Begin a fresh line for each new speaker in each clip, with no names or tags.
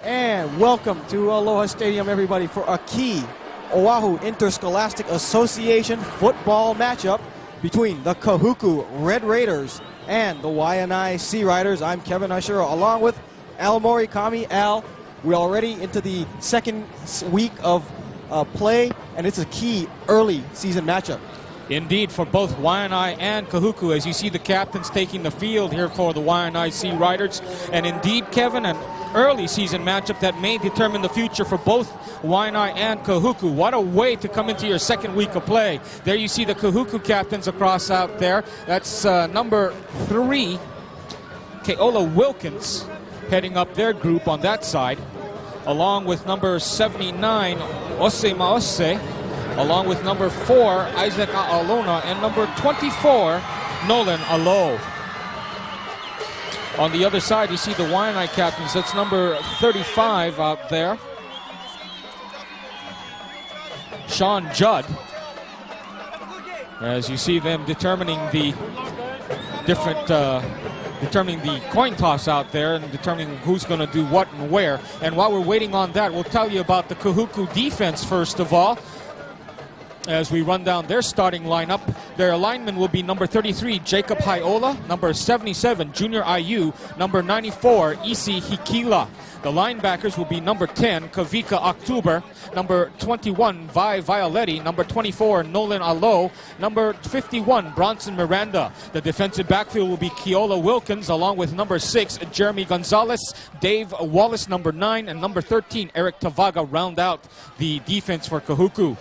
And welcome to Aloha Stadium, everybody, for a key Oahu Interscholastic Association football matchup between the Kahuku Red Raiders and the Waianae Sea Riders. I'm Kevin Usher, along with Al Morikami. Al, we're already into the second week of play, and it's a key early season matchup.
Indeed, for both Waianae and Kahuku, as you see the captains taking the field here for the Waianae Sea Riders. And indeed, Kevin, an early season matchup that may determine the future for both Waianae and Kahuku. What a way to come into your second week of play. There you see the Kahuku captains across out there. That's number 3, Keola Wilkins, heading up their group on that side, along with number 79, Ose Maose, along with number 4, Isaac A'alona, and number 24, Nolan Alo. On the other side, you see the Waianae captains. That's number 35 out there, Sean Judd. As you see them determining the coin toss out there and determining who's going to do what and where. And while we're waiting on that, we'll tell you about the Kahuku defense first of all. As we run down their starting lineup, their linemen will be number 33, Jacob Haiola, number 77, Junior Ayu, number 94, Isi Hikila. The linebackers will be number 10, Kavika October, number 21, Vi Violetti, number 24, Nolan Alo, number 51, Bronson Miranda. The defensive backfield will be Keola Wilkins, along with number 6, Jeremy Gonzalez, Dave Wallace, number 9, and number 13, Eric Tavaga, round out the defense for Kahuku.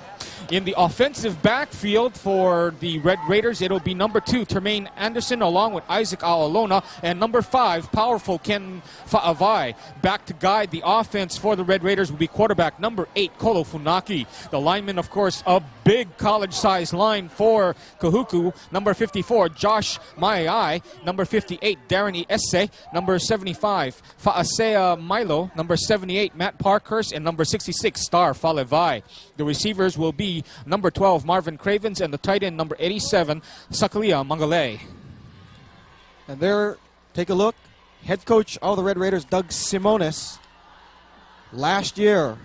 In the offensive backfield for the Red Raiders, it'll be number 2, Termaine Anderson, along with Isaac A'alona, and number 5, powerful Ken Fa'avai. Back to guide the offense for the Red Raiders will be quarterback number 8, Kolo Funaki. The lineman, of course, a big college-sized line for Kahuku. Number 54, Josh Maiai. Number 58, Darren Esse. Number 75, Fa'asea Milo. Number 78, Matt Parkhurst. And number 66, Star Falevai. The receivers will be number 12, Marvin Cravens, and the tight end, number 87, Sakalia Mangale.
And there, take a look, head coach of the Red Raiders, Doug Simonis. Last year,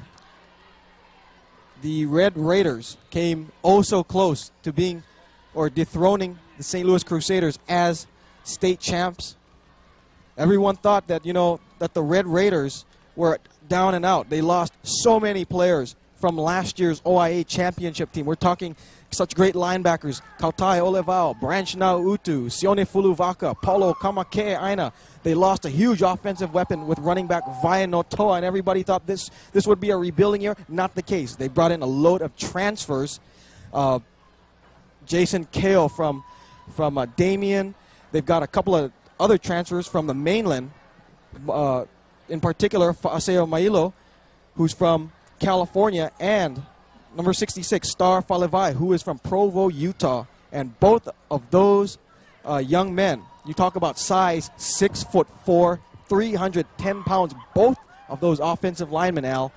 the Red Raiders came oh so close to being or dethroning the St. Louis Crusaders as state champs. Everyone thought that, that the Red Raiders were down and out. They lost so many players from last year's OIA championship team. We're talking such great linebackers: Kautai Olevao, Branch Nauutu, Sione Fuluvaka, Paulo Kamake Aina. They lost a huge offensive weapon with running back Vaianotoa, and everybody thought this would be a rebuilding year. Not the case. They brought in a load of transfers. Jason Kale from Damien. They've got a couple of other transfers from the mainland. In particular, Fa'aseo Mailo, who's from California, and number 66, Star Falevai, who is from Provo, Utah. And both of those young men, you talk about size, 6'4", 310 pounds. Both of those offensive linemen, Al,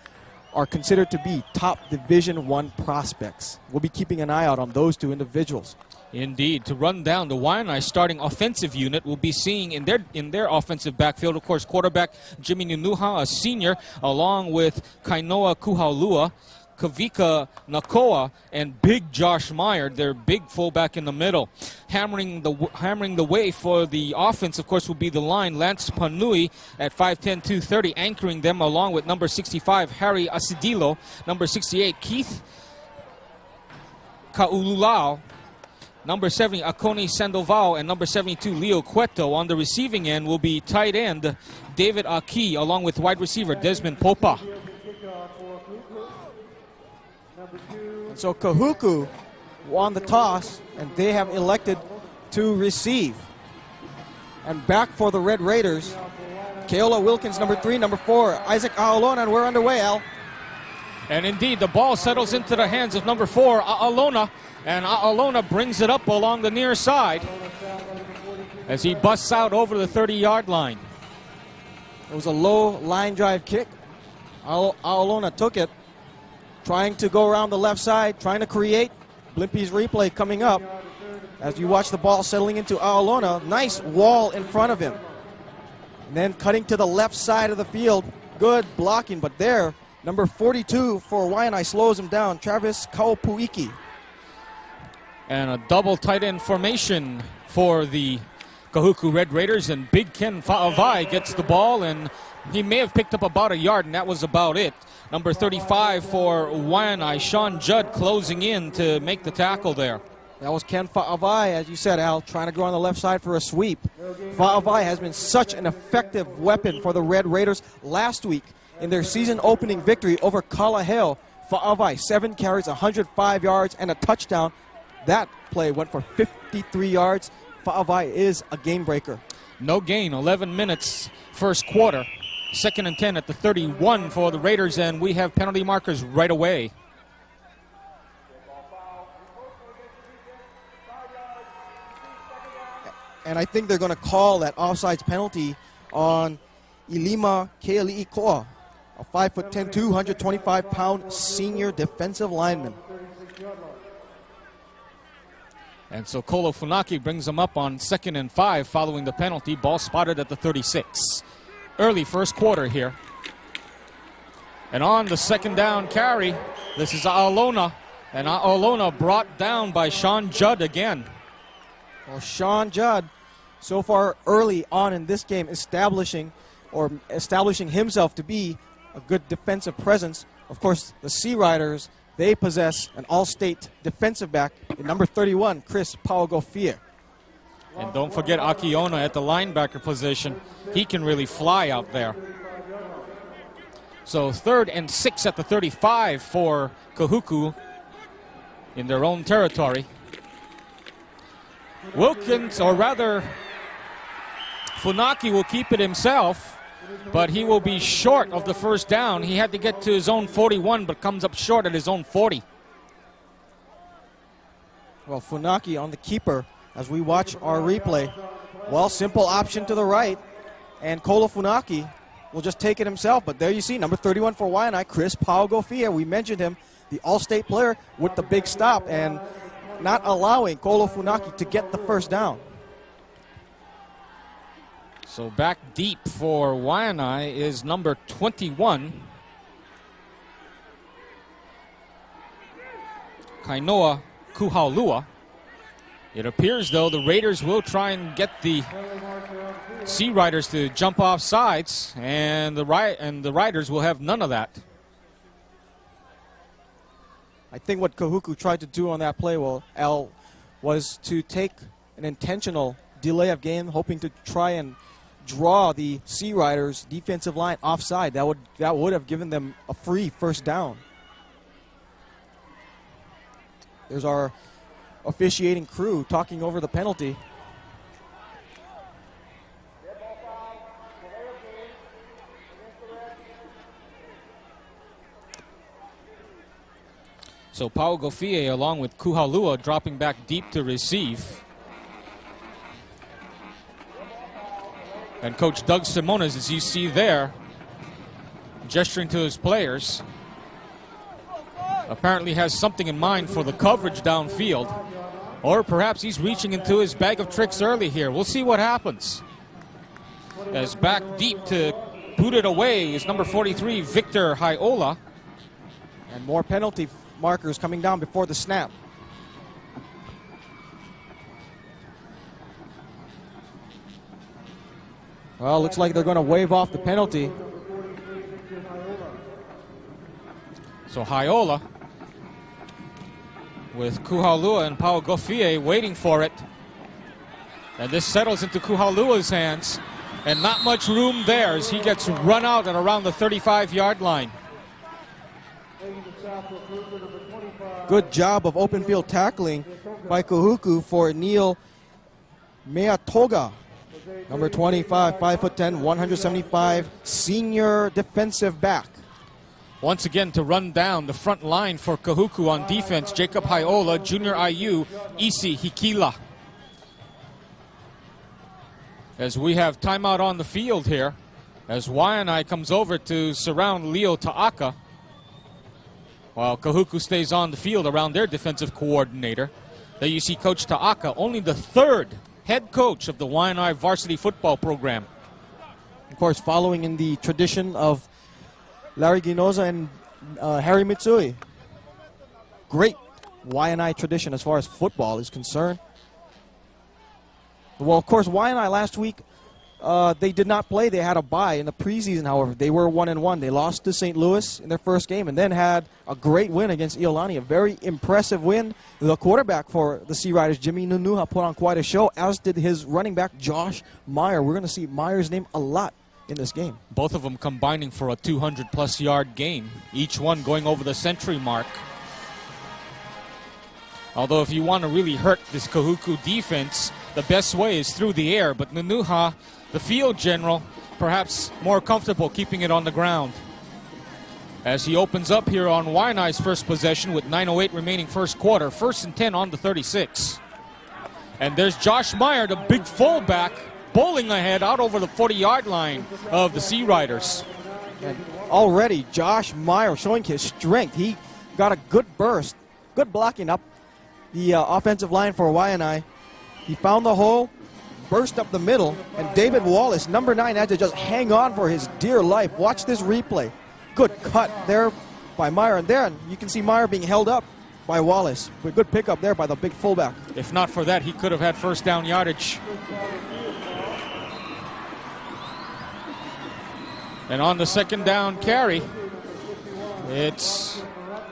are considered to be top Division I prospects. We'll be keeping an eye out on those two individuals.
Indeed. To run down the Waianae starting offensive unit, we'll be seeing in their offensive backfield, of course, quarterback Jimmy Nunuha, a senior, along with Kainoa Kuhaulua, Kavika Nakoa, and big Josh Meyer, their big fullback in the middle. Hammering the way for the offense, of course, will be the line, Lance Panui at 5'10", 230, anchoring them, along with number 65, Harry Asidilo, number 68, Keith Kaululao, number 70, Akoni Sandoval, and number 72, Leo Cueto. On the receiving end will be tight end David Aki, along with wide receiver Desmond Popa.
And so Kahuku won the toss, and they have elected to receive. And back for the Red Raiders, Keola Wilkins, number 3, number 4, Isaac A'alona, and we're underway, Al.
And indeed, the ball settles into the hands of number 4, A'alona. And A'alona brings it up along the near side as he busts out over the 30-yard line.
It was a low line drive kick. A'alona took it, trying to go around the left side, trying to create. Blimpie's replay coming up as you watch the ball settling into A'alona. Nice wall in front of him. And then cutting to the left side of the field, good blocking, but there, number 42 for Waianae slows him down, Travis Kaupuiki.
And a double tight end formation for the Kahuku Red Raiders, and Big Ken Fa'avai gets the ball, and he may have picked up about a yard, and that was about it. Number 35 for Waianae, Sean Judd, closing in to make the tackle there.
That was Ken Fa'avai, as you said, Al, trying to go on the left side for a sweep. Fa'avai has been such an effective weapon for the Red Raiders. Last week, in their season-opening victory over Kalaheo, Fa'avai, 7 carries, 105 yards, and a touchdown. That play went for 53 yards. Fa'avai is a game breaker.
No gain, 11 minutes, first quarter. 2nd and 10 at the 31 for the Raiders, and we have penalty markers right away.
And I think they're going to call that offsides penalty on Ilima Keali'ikoa, a 5'10", 225-pound senior defensive lineman.
And so Kolo Funaki brings them up on 2nd and 5 following the penalty. Ball spotted at the 36. Early first quarter here. And on the 2nd down carry, this is Aolona. And Aolona brought down by Sean Judd again.
Well, Sean Judd, so far early on in this game, establishing himself to be a good defensive presence. Of course, the Sea Riders, they possess an all-state defensive back in number 31, Chris Pauagofia.
And don't forget Akiona at the linebacker position. He can really fly out there. So 3rd and 6 at the 35 for Kahuku in their own territory. Wilkins, or rather Funaki, will keep it himself, but he will be short of the first down. He had to get to his own 41, but comes up short at his own 40.
Well, Funaki on the keeper as we watch our replay. Well, simple option to the right, and Kolo Funaki will just take it himself. But there you see, number 31 for Waianae, Chris Pauagofia. We mentioned him, the all-state player with the big stop, and not allowing Kolo Funaki to get the first down.
So back deep for Waianae is number 21, Kainoa Kuhaulua. It appears, though, the Raiders will try and get the Sea Riders to jump off sides, and the Riders will have none of that.
I think what Kahuku tried to do on that play, was to take an intentional delay of game, hoping to try and draw the Sea Riders' defensive line offside. That would have given them a free first down. There's our officiating crew talking over the penalty.
So Pauagofia along with Kuhaulua dropping back deep to receive. And Coach Doug Simones, as you see there, gesturing to his players, apparently has something in mind for the coverage downfield. Or perhaps he's reaching into his bag of tricks early here. We'll see what happens. As back deep to boot it away is number 43, Victor Haiola.
And more penalty markers coming down before the snap. Well, looks like they're going to wave off the penalty.
So Haiola with Kuhaulua and Pauagofia waiting for it. And this settles into Kuhaulua's hands. And not much room there as he gets run out at around the 35-yard line.
Good job of open field tackling by Kahuku for Neil Meatoga. Number 25, 5'10", 175, senior defensive back.
Once again to run down the front line for Kahuku on defense, Jacob Haiola, Junior IU, Isi Hikila. As we have timeout on the field here, as Waianae comes over to surround Leo Ta'aka, while Kahuku stays on the field around their defensive coordinator. There you see Coach Ta'aka, only the 3rd head coach of the Waianae varsity football program.
Of course, following in the tradition of Larry Ginoza and Harry Mitsui. Great Waianae tradition as far as football is concerned. Well, of course, Waianae last week, they did not play. They had a bye in the preseason, however. They were 1-1. They lost to St. Louis in their first game and then had a great win against Iolani, a very impressive win. The quarterback for the Sea Riders, Jimmy Nunuha, put on quite a show, as did his running back, Josh Meyer. We're going to see Meyer's name a lot in this game.
Both of them combining for a 200-plus yard game, each one going over the century mark. Although if you want to really hurt this Kahuku defense, the best way is through the air. But Nunuha, the field general, perhaps more comfortable keeping it on the ground. As he opens up here on Waianae's first possession with 9:08 remaining first quarter. 1st and 10 on the 36. And there's Josh Meyer, the big fullback, bowling ahead out over the 40-yard line of the Sea Riders.
And already Josh Meyer showing his strength. He got a good burst, good blocking up the offensive line for Waianae. He found the hole, burst up the middle, and David Wallace, number 9, had to just hang on for his dear life. Watch this replay. Good cut there by Meyer, and there you can see Meyer being held up by Wallace. But good pickup there by the big fullback.
If not for that, he could have had first down yardage. And on the second down carry, it's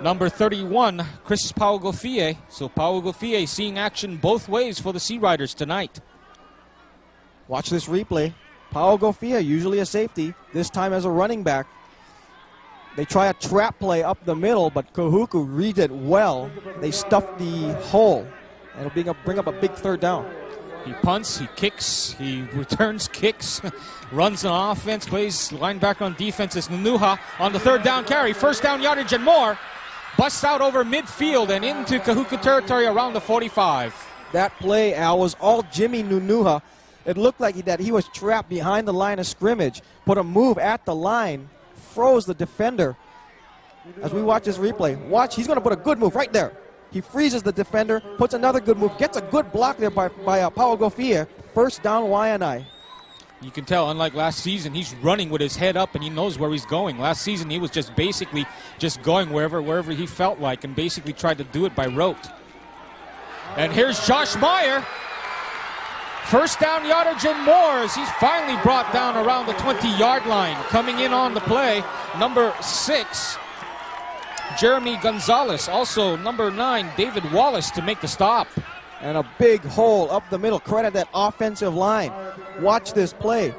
number 31, Chris Pauagofie. So Pauagofie seeing action both ways for the Sea Riders tonight.
Watch this replay. Pauagofie, usually a safety, this time as a running back. They try a trap play up the middle, but Kahuku reads it well. They stuff the hole, and it'll bring up a big third down.
He punts, he kicks, he returns kicks, runs on offense, plays linebacker on defense. It's Nunuha on the third down carry. First down yardage and more. Busts out over midfield and into Kahuku territory around the 45.
That play, Al, was all Jimmy Nunuha. It looked like that he was trapped behind the line of scrimmage. Put a move at the line, froze the defender. As we watch this replay, watch, he's going to put a good move right there. He freezes the defender, puts another good move, gets a good block there by Pauagofie. First down, Waianae.
You can tell, unlike last season, he's running with his head up and he knows where he's going. Last season, he was just basically just going wherever he felt like and basically tried to do it by rote. And here's Josh Meyer. First down yardage and more as he's finally brought down around the 20-yard line. Coming in on the play, number 6, Jeremy Gonzalez. Also, number 9, David Wallace to make the stop.
And a big hole up the middle. Credit that offensive line. Watch this play.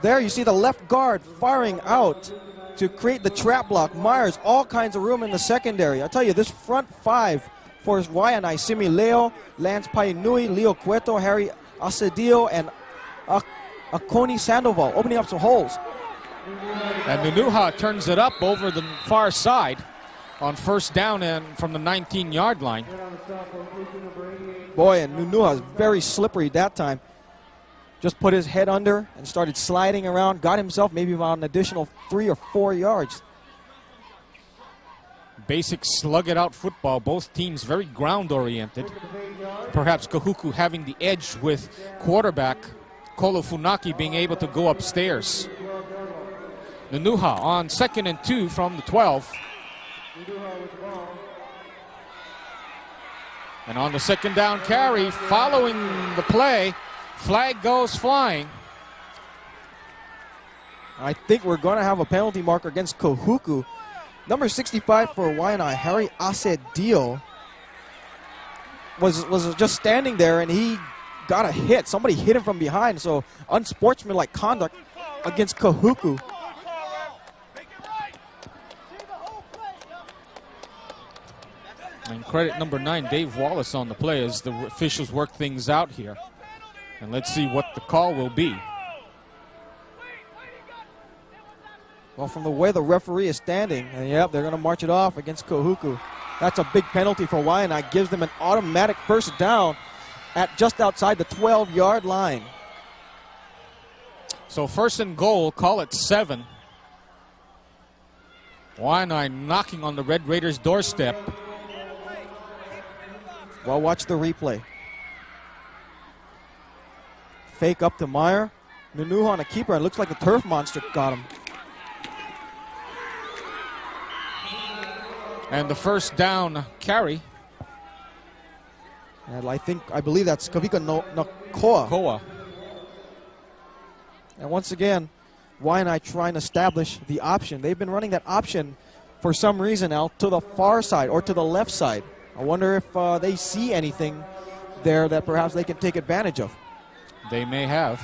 There you see the left guard firing out to create the trap block. Myers, all kinds of room in the secondary. I tell you, this front 5 for Waianae, Simi Leo, Lance Painui, Leo Cueto, Harry Acedio, and Akoni Sandoval, opening up some holes.
And Nunuha turns it up over the far side on first down and from the 19-yard line.
Boy, and Nunuha is very slippery that time. Just put his head under and started sliding around. Got himself maybe about an additional 3 or 4 yards.
Basic slug-it-out football. Both teams very ground-oriented. Perhaps Kahuku having the edge with quarterback Kolo Funaki being able to go upstairs. Nunuha on 2nd and 2 from the 12. And on the second down carry, following the play, flag goes flying.
I think we're going to have a penalty marker against Kahuku. Number 65 for Waianae, Harry Acedio, was just standing there and he got a hit. Somebody hit him from behind, so unsportsmanlike conduct against Kahuku.
And credit number 9, Dave Wallace, on the play as the officials work things out here. And let's see what the call will be.
Well, from the way the referee is standing, and yep, they're going to march it off against Kahuku. That's a big penalty for Waianae. Gives them an automatic first down at just outside the 12-yard line.
So first and goal, call it 7. Waianae knocking on the Red Raiders' doorstep.
Well, watch the replay. Fake up to Meyer. Nunuha on a keeper. It looks like the turf monster got him.
And the first down carry.
And I believe that's Kavika Nakoa.
Koa.
And once again, Waianae trying to establish the option. They've been running that option for some reason out to the far side or to the left side. I wonder if they see anything there that perhaps they can take advantage of.
They may have.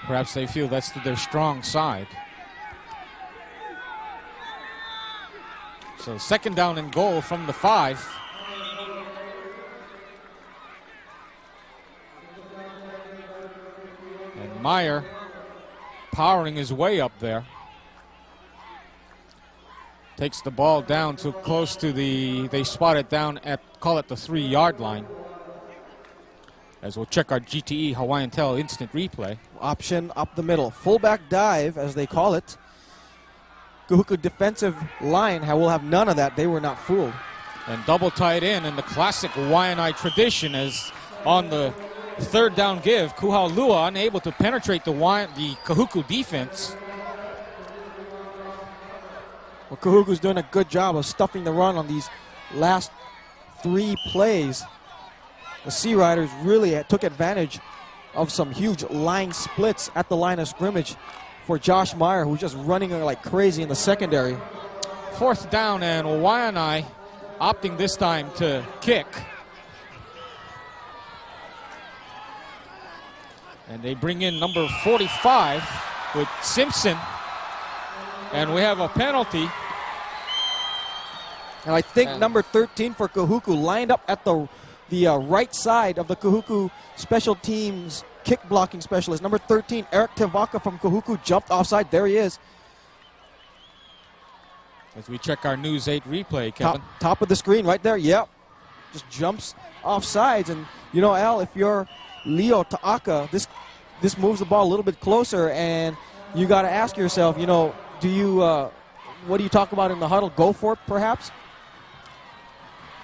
Perhaps they feel that's their strong side. So second down and goal from the 5. And Meyer powering his way up there. Takes the ball down too close to they spot it down at, call it the 3-yard line. As we'll check our GTE Hawaiian Tel instant replay.
Option up the middle. Fullback dive, as they call it. Kahuku defensive line will have none of that. They were not fooled.
And double tight in the classic Waianae tradition, as on the third down give, Kuhaulua unable to penetrate the Kahuku defense.
Well, Kahuku's doing a good job of stuffing the run on these last 3 plays. The Sea Riders really took advantage of some huge line splits at the line of scrimmage for Josh Meyer, who's just running like crazy in the secondary.
Fourth down, and Waianae opting this time to kick. And they bring in number 45 with Simpson. And we have a penalty.
And I think number 13 for Kahuku lined up at the right side of the Kahuku special teams kick blocking specialist. Number 13, Eric Tevaka from Kahuku, jumped offside. There he is.
As we check our News 8 replay, Kevin.
Top of the screen right there. Yep. Just jumps off sides. And, you know, Al, if you're Leo Ta'aka, this moves the ball a little bit closer. And you got to ask yourself, you know, what do you talk about in the huddle? Go for it, perhaps?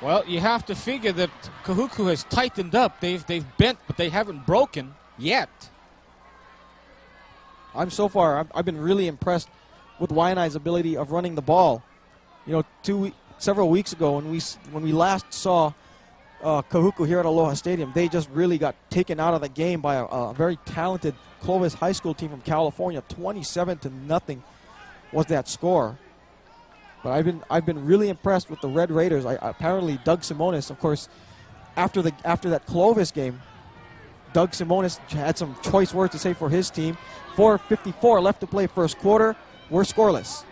Well, you have to figure that Kahuku has tightened up. They've bent, but they haven't broken yet.
I've been really impressed with Waianae's ability of running the ball. You know, several weeks ago when we last saw Kahuku here at Aloha Stadium, they just really got taken out of the game by a very talented Clovis High School team from California. 27-0 was that score. But I've been really impressed with the Red Raiders. Apparently Doug Simonis, of course, after that Clovis game, Doug Simonis had some choice words to say for his team. 4:54 left to play first quarter. We're scoreless.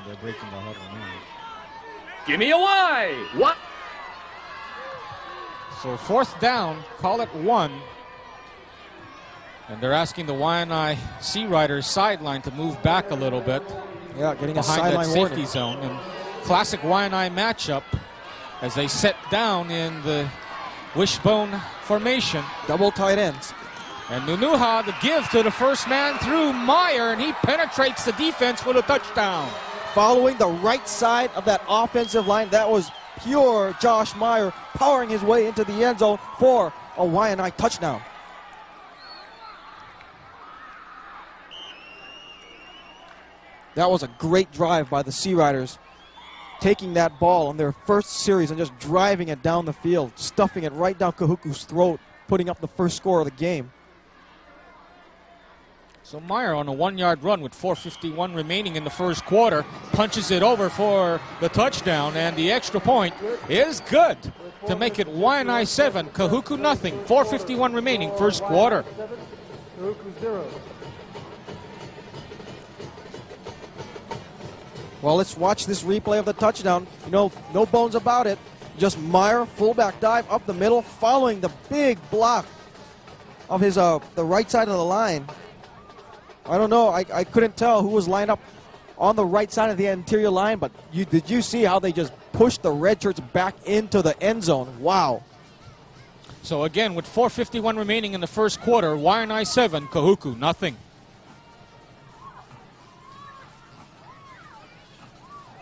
They're breaking the huddle now.
Give me a Y. What?
So fourth down, call it 1. And they're asking the Waianae Sea Riders sideline to move back a little bit.
Yeah, getting a
behind that
sideline
safety
warning.
zone. And classic Waianae matchup as they set down in the wishbone formation.
Double tight ends.
And Nunuha, the give to the first man through Meyer, and he penetrates the defense for the touchdown.
Following the right side of that offensive line, that was pure Josh Meyer powering his way into the end zone for a Waianae touchdown. That was a great drive by the Sea Riders, taking that ball on their first series and just driving it down the field, stuffing it right down Kahuku's throat, putting up the first score of the game.
So Meyer on a 1-yard run with 4:51 remaining in the first quarter, punches it over for the touchdown, and the extra point is good to make it Waianae 7, Kahuku nothing. 4:51 remaining, first quarter.
Well, let's watch this replay of the touchdown. You know, no bones about it. Just Meyer, fullback dive up the middle, following the big block of his the right side of the line. I don't know. I couldn't tell who was lined up on the right side of the interior line, but did you see how they just pushed the red shirts back into the end zone? Wow.
So again, with 4:51 remaining in the first quarter, Waianae 7, Kahuku nothing.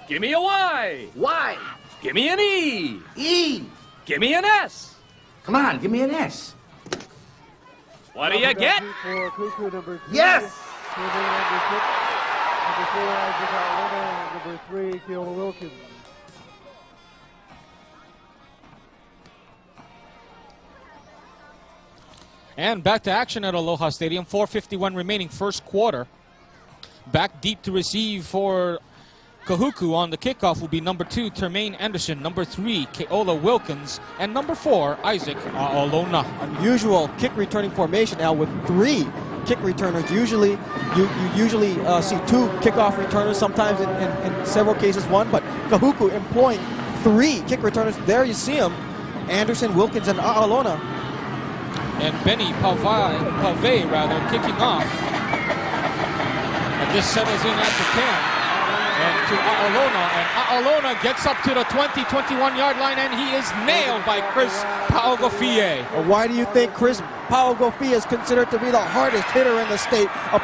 Give me a Y.
Y.
Give me an E.
E.
Give me an S.
Come on, give me an S.
What do you get?
Yes! Number 4, Isaac Aolona. Number 3, Keona Wilkins.
And back to action at Aloha Stadium. 4:51 remaining, first quarter. Back deep to receive for Kahuku on the kickoff will be number 2, Termaine Anderson, number 3, Keola Wilkins, and number 4, Isaac Aolona.
Unusual kick returning formation now with 3 kick returners. Usually, you usually see 2 kickoff returners, sometimes in several cases 1, but Kahuku employing 3 kick returners. There you see them, Anderson, Wilkins, and Aolona.
And Benny Pave kicking off. And this settles in at the 10. And to Aolona. And Aolona gets up to the 20-21 yard line, and he is nailed by Chris Paogofie.
Why do you think Chris Paogofie is considered to be the hardest hitter in the state? A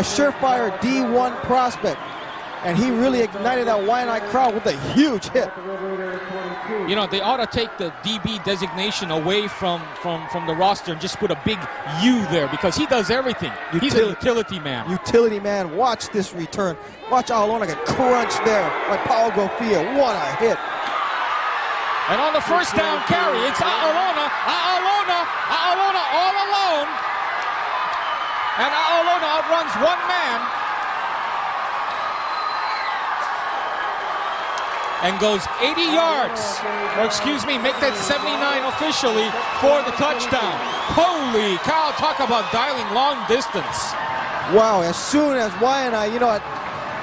surefire D1 prospect. And he really ignited that Waianae crowd with a huge hit.
You know, they ought to take the DB designation away from the roster and just put a big U there, because he does everything. He's a utility man.
Utility man. Watch this return. Watch Aolona get crunched there by Paogofie. What a hit.
And on the first down carry, it's Aolona all alone. And Aolona outruns one man. And goes 80 yards, or excuse me, make that 79 officially for the touchdown. Holy cow, talk about dialing long distance.
Wow, as soon as Waianae,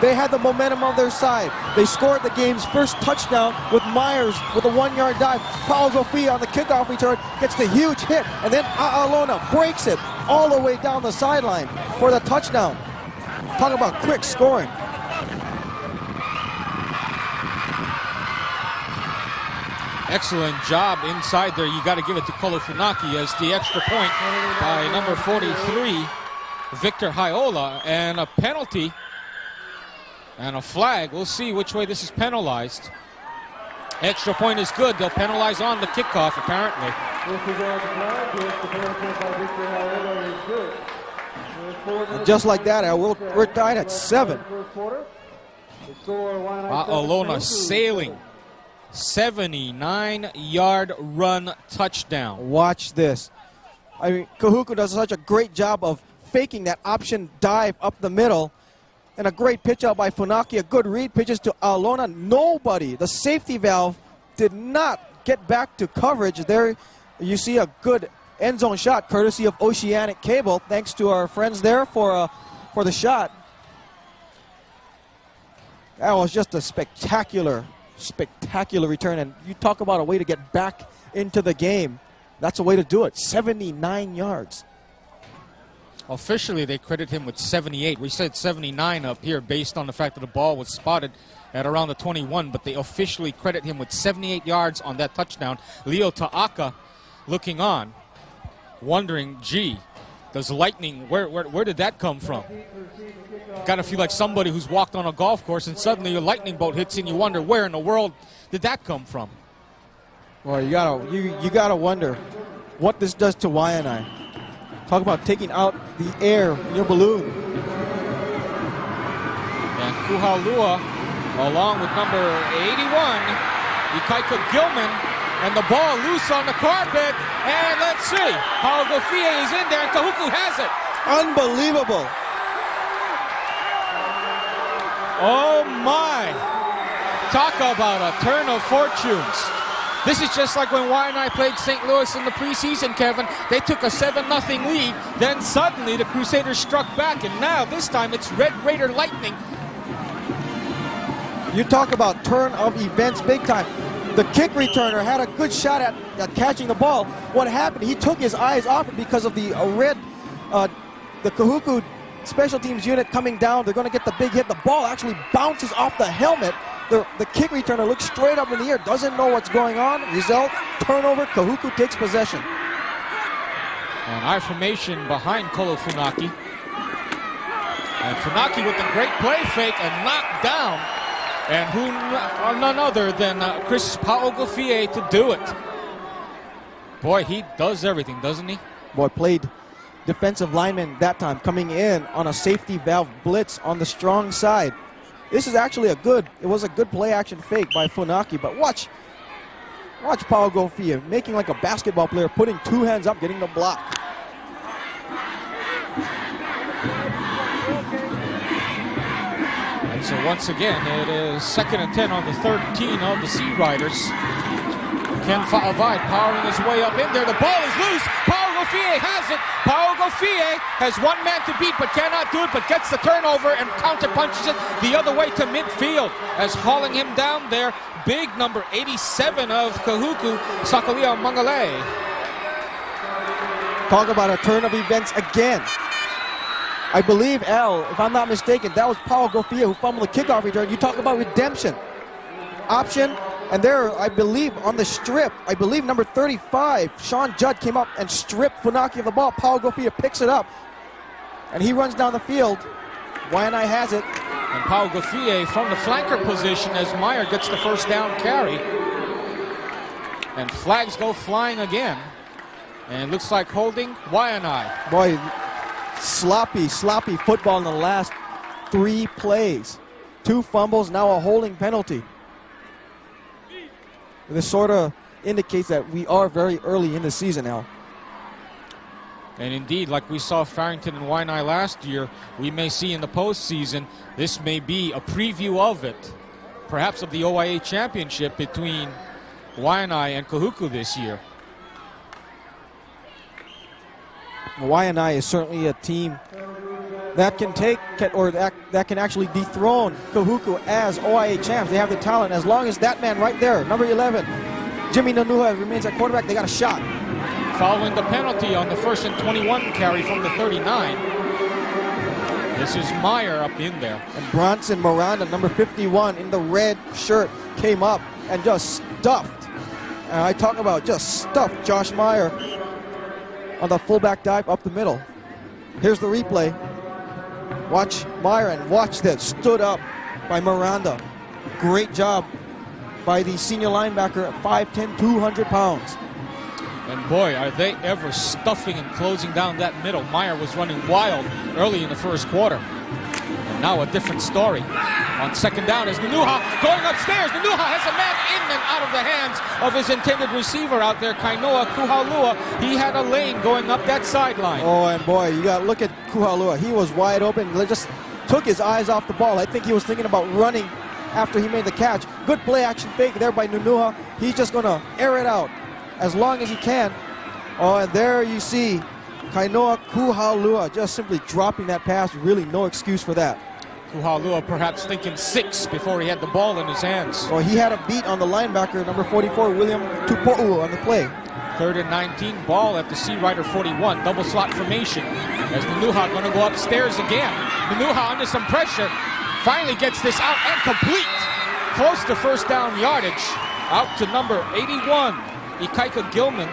they had the momentum on their side. They scored the game's first touchdown with Myers with a 1-yard dive. Paogofie on the kickoff return gets the huge hit, and then Aolona breaks it all the way down the sideline for the touchdown. Talk about quick scoring.
Excellent job inside there. You got to give it to Kolofunaki as the extra point by number 43, Victor Haiola, and a penalty and a flag. We'll see which way this is penalized. Extra point is good. They'll penalize on the kickoff, apparently.
And just like that, we're tied at 7.
Aolona sailing. 79-yard run touchdown.
Watch this. I mean, Kahuku does such a great job of faking that option dive up the middle. And a great pitch out by Funaki. A good read, pitches to Aolona. Nobody, the safety valve, did not get back to coverage. There you see a good end zone shot, courtesy of Oceanic Cable. Thanks to our friends there for the shot. That was just a spectacular return, and you talk about a way to get back into the game. That's a way to do it. 79 yards.
Officially, they credit him with 78. We said 79 up here based on the fact that the ball was spotted at around the 21, but they officially credit him with 78 yards on that touchdown. Leo Ta'aka looking on, wondering, gee, does lightning, where did that come from? Got to feel like somebody who's walked on a golf course and suddenly a lightning bolt hits and you wonder, where in the world did that come from?
Well, you gotta wonder what this does to Waianae. Talk about taking out the air in your balloon.
And Kuhalua, along with number 81, Ikaika Gilman, and the ball loose on the carpet. And let's see, Paogofie is in there, and Kahuku has it.
Unbelievable.
Oh my! Talk about a turn of fortunes. This is just like when Waianae played St. Louis in the preseason, Kevin. They took a 7-0 lead. Then suddenly the Crusaders struck back, and now this time it's Red Raider Lightning.
You talk about turn of events big time. The kick returner had a good shot at catching the ball. What happened? He took his eyes off it because of the the Kahuku special teams unit coming down. They're going to get the big hit. The ball actually bounces off the helmet. The kick returner looks straight up in the air, doesn't know what's going on. Result, turnover, Kahuku takes possession.
And I formation behind Kolofunaki. And Funaki with a great play fake and knocked down. And none other than Chris Paogofie to do it. Boy, he does everything, doesn't he?
Boy, played defensive lineman that time coming in on a safety valve blitz on the strong side. This is actually it was a good play action fake by Funaki, but watch Paul Gofia making like a basketball player, putting two hands up, getting the block.
And so once again, it is 2nd and 10 on the 13 of the Sea Riders. Ken Fa'avai powering his way up in there. The ball is loose. Paul Gofie has it. Paul Gofie has one man to beat but cannot do it, but gets the turnover and counter punches it the other way to midfield as hauling him down there. Big number 87 of Kahuku, Sakalia Mangale.
Talk about a turn of events again. I believe, Al, if I'm not mistaken, that was Paul Gofia who fumbled the kickoff return. You talk about redemption. Option. And there, I believe, on the strip, I believe number 35, Sean Judd came up and stripped Funaki of the ball. Paul Gofia picks it up, and he runs down the field. Waianae has it.
And Paul Gofie from the flanker position as Meyer gets the first down carry. And flags go flying again. And looks like holding Waianae.
Boy, sloppy football in the last 3 plays. 2 fumbles, now a holding penalty. This sort of indicates that we are very early in the season now.
And indeed, like we saw Farrington and Waianae last year, we may see in the postseason, this may be a preview of it, perhaps of the OIA championship between Waianae and Kahuku this year.
Waianae is certainly a team that can that can actually dethrone Kahuku as OIA champs. They have the talent. As long as that man right there, number 11, Jimmy Nanuha, remains at quarterback, they got a shot.
Following the penalty on the 1st and 21 carry from the 39. This is Meyer up in there.
And Bronson Miranda, number 51, in the red shirt, came up and just stuffed. And I talk about just stuffed Josh Meyer on the fullback dive up the middle. Here's the replay. Watch Meyer and watch this. Stood up by Miranda. Great job by the senior linebacker at 5'10", 200 pounds.
And boy, are they ever stuffing and closing down that middle. Meyer was running wild early in the first quarter. And now a different story. On 2nd down is Nanuha going upstairs. Nanuha has a man in and out of the hands of his intended receiver out there, Kainoa Kuhalua. He had a lane going up that sideline.
Oh, and boy, you got to look at Kuhalua. He was wide open. They just took his eyes off the ball. I think he was thinking about running after he made the catch. Good play action fake there by Nanuha. He's just going to air it out as long as he can. Oh, and there you see Kainoa Kuhalua just simply dropping that pass. Really no excuse for that.
Kuhalua perhaps thinking 6 before he had the ball in his hands.
Well, he had a beat on the linebacker, number 44, William Tupo'u, on the play.
3rd and 19, ball at the Sea Rider 41, double slot formation. As Nanuha going to go upstairs again. Nanuha under some pressure, finally gets this out and complete. Close to first down yardage. Out to number 81, Ikaika Gilman.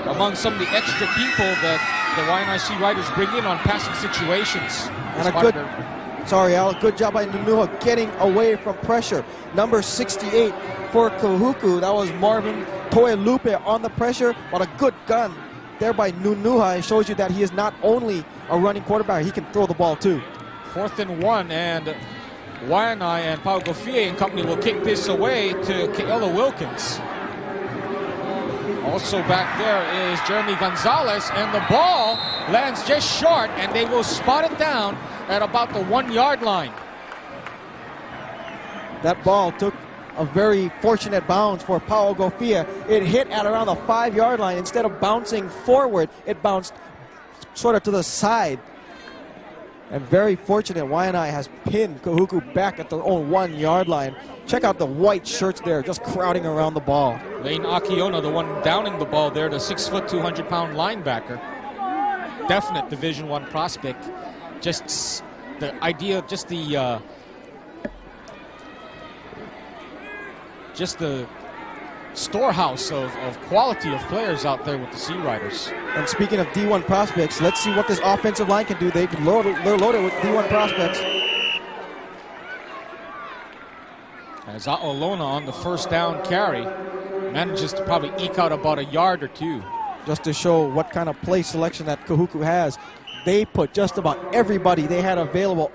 Among some of the extra people that the Waianae Sea Riders bring in on passing situations.
And a good job by Nanuha getting away from pressure. Number 68 for Kahuku, that was Marvin Toelupe on the pressure, but a good gun there by Nanuha. It shows you that he is not only a running quarterback, he can throw the ball too.
4th and 1, and Waianae and Pau Gofie and company will kick this away to Ke'ela Wilkins. Also back there is Jeremy Gonzalez, and the ball lands just short, and they will spot it down at about the 1-yard line.
That ball took a very fortunate bounce for Paul Gofia. It hit at around the 5-yard line. Instead of bouncing forward, it bounced sort of to the side. And very fortunate, Waianae has pinned Kahuku back at their own 1-yard line. Check out the white shirts there, just crowding around the ball.
Lane Akiona, the one downing the ball there, the 6', 200-pound linebacker. Definite Division I prospect. Just the idea, just the storehouse of quality of players out there with the Sea Riders.
And speaking of D1 prospects, let's see what this offensive line can do. They're loaded with D1 prospects.
As A'olona on the first down carry manages to probably eke out about a yard or two.
just to show what kind of play selection that Kahuku has. They put just about everybody they had available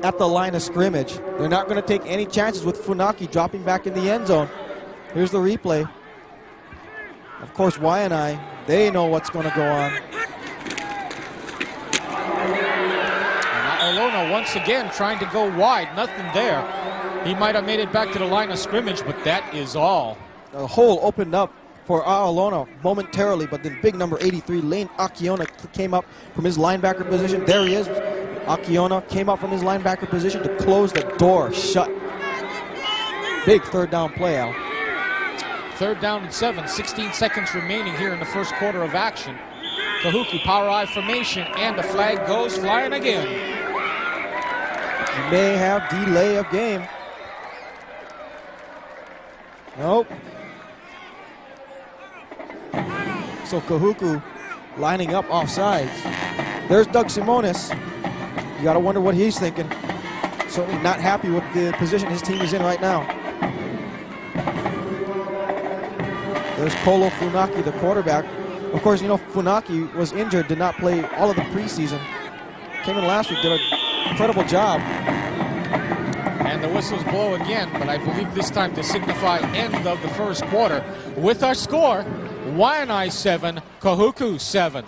at the line of scrimmage. They're not going to take any chances with Funaki dropping back in the end zone. Here's the replay. Of course, Waianae, they know what's going to go on.
Olona once again trying to go wide. Nothing there. He might have made it back to the line of scrimmage, but that is all.
The hole opened up for Aolona momentarily, but then big number 83, Lane Akiona, came up from his linebacker position. There he is. Akiona came up from his linebacker position to close the door shut. Big third down play, Al.
3rd down and 7, 16 seconds remaining here in the first quarter of action. Kahuku power I formation, and the flag goes flying again.
You may have delay of game. Nope. So Kahuku lining up offsides. There's Doug Simonis. You got to wonder what he's thinking. Certainly not happy with the position his team is in right now. There's Kolo Funaki, the quarterback. Of course, you know, Funaki was injured, did not play all of the preseason. Came in last week, did an incredible job.
And the whistles blow again, but I believe this time to signify end of the first quarter. With our score, Waianae 7, Kahuku 7.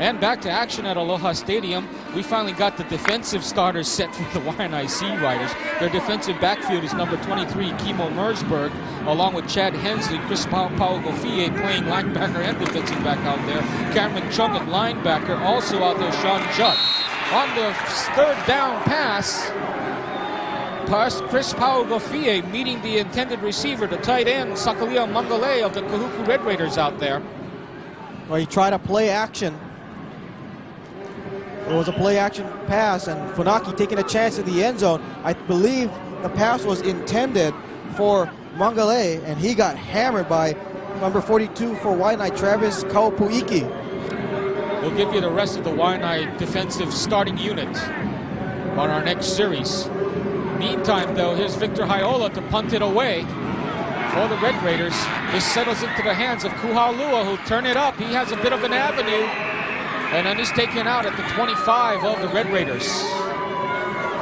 And back to action at Aloha Stadium. We finally got the defensive starters set for the Waianae Sea Riders. Their defensive backfield is number 23, Kimo Mersberg, along with Chad Hensley, Chris Pauagofie playing linebacker and defensive back out there. Cameron Chung at linebacker, also out there, Sean Judd. On the 3rd down pass, Chris Pauagofie meeting the intended receiver, the tight end, Sakalia Mangale of the Kahuku Red Raiders out there.
Well, he tried a play action. It was a play action pass, and Funaki taking a chance in the end zone. I believe the pass was intended for Mangale, and he got hammered by number 42 for Waianae, Travis Kaupuiki.
We'll give you the rest of the Waianae defensive starting unit on our next series. Meantime, though, here's Victor Haiola to punt it away for the Red Raiders. This settles into the hands of Kuhalua, who'll turn it up. He has a bit of an avenue. And then he's taken out at the 25 of the Red Raiders.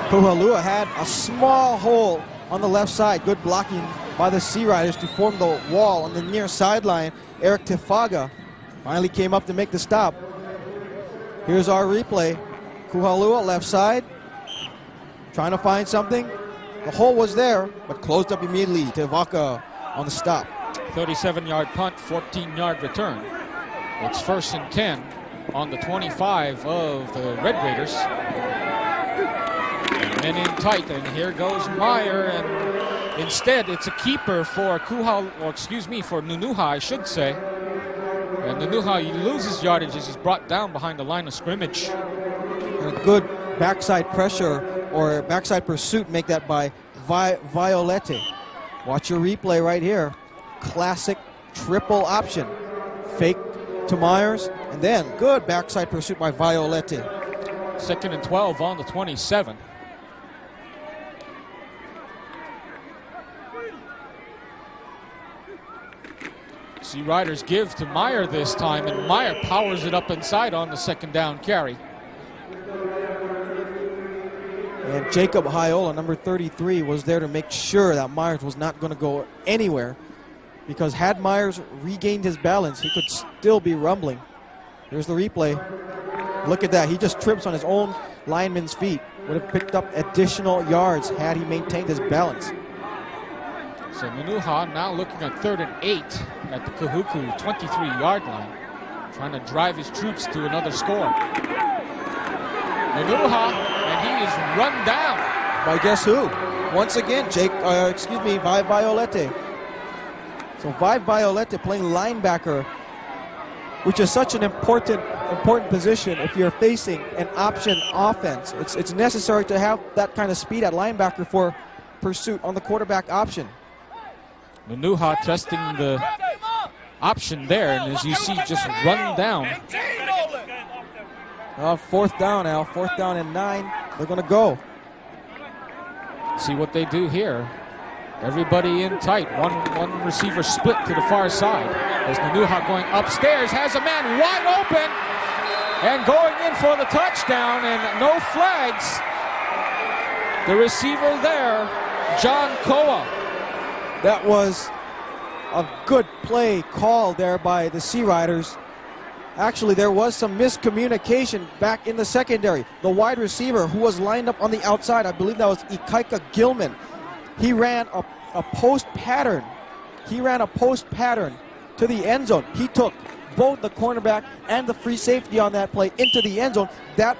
Kuhalua had a small hole on the left side. Good blocking by the Sea Riders to form the wall on the near sideline. Eric Tefaga finally came up to make the stop. Here's our replay. Kuhalua left side, trying to find something. The hole was there, but closed up immediately. Tefaga on the stop.
37-yard punt, 14-yard return. It's 1st and 10. On the 25 of the Red Raiders. And then in tight, and here goes Meyer, and instead it's a keeper for for Nunuha, I should say. And Nunuha, he loses yardage as he's brought down behind the line of scrimmage.
And a good backside pressure or backside pursuit make that by Violette. Watch your replay right here. classic triple option. Fake to Myers, and then good backside pursuit by Violette.
2nd and 12 on the 27. Sea Riders give to Meyer this time, and Meyer powers it up inside on the 2nd down carry.
And Jacob Hyola, number 33, was there to make sure that Myers was not going to go anywhere, because had Myers regained his balance, he could still be rumbling. Here's the replay. Look at that. He just trips on his own lineman's feet. Would have picked up additional yards had he maintained his balance.
So Nunuha now looking at 3rd and 8 at the Kahuku 23-yard line, trying to drive his troops to another score. Nunuha, and he is run down.
By guess who? Once again, Vi Violette. So Vi Violette playing linebacker, which is such an important position if you're facing an option offense. It's necessary to have that kind of speed at linebacker for pursuit on the quarterback option.
Nunuha testing the option there, and as you see, just run down.
4th down now, 4th down and 9. They're going to go.
See what they do here. Everybody in tight. One receiver split to the far side. As Nunuha going upstairs, has a man wide open and going in for the touchdown, and no flags. The receiver there, John Koa.
That was a good play call there by the Sea Riders. Actually, there was some miscommunication back in the secondary. The wide receiver who was lined up on the outside, I believe that was Ikaika Gilman. He ran a post pattern. He ran a post pattern to the end zone. He took both the cornerback and the free safety on that play into the end zone. That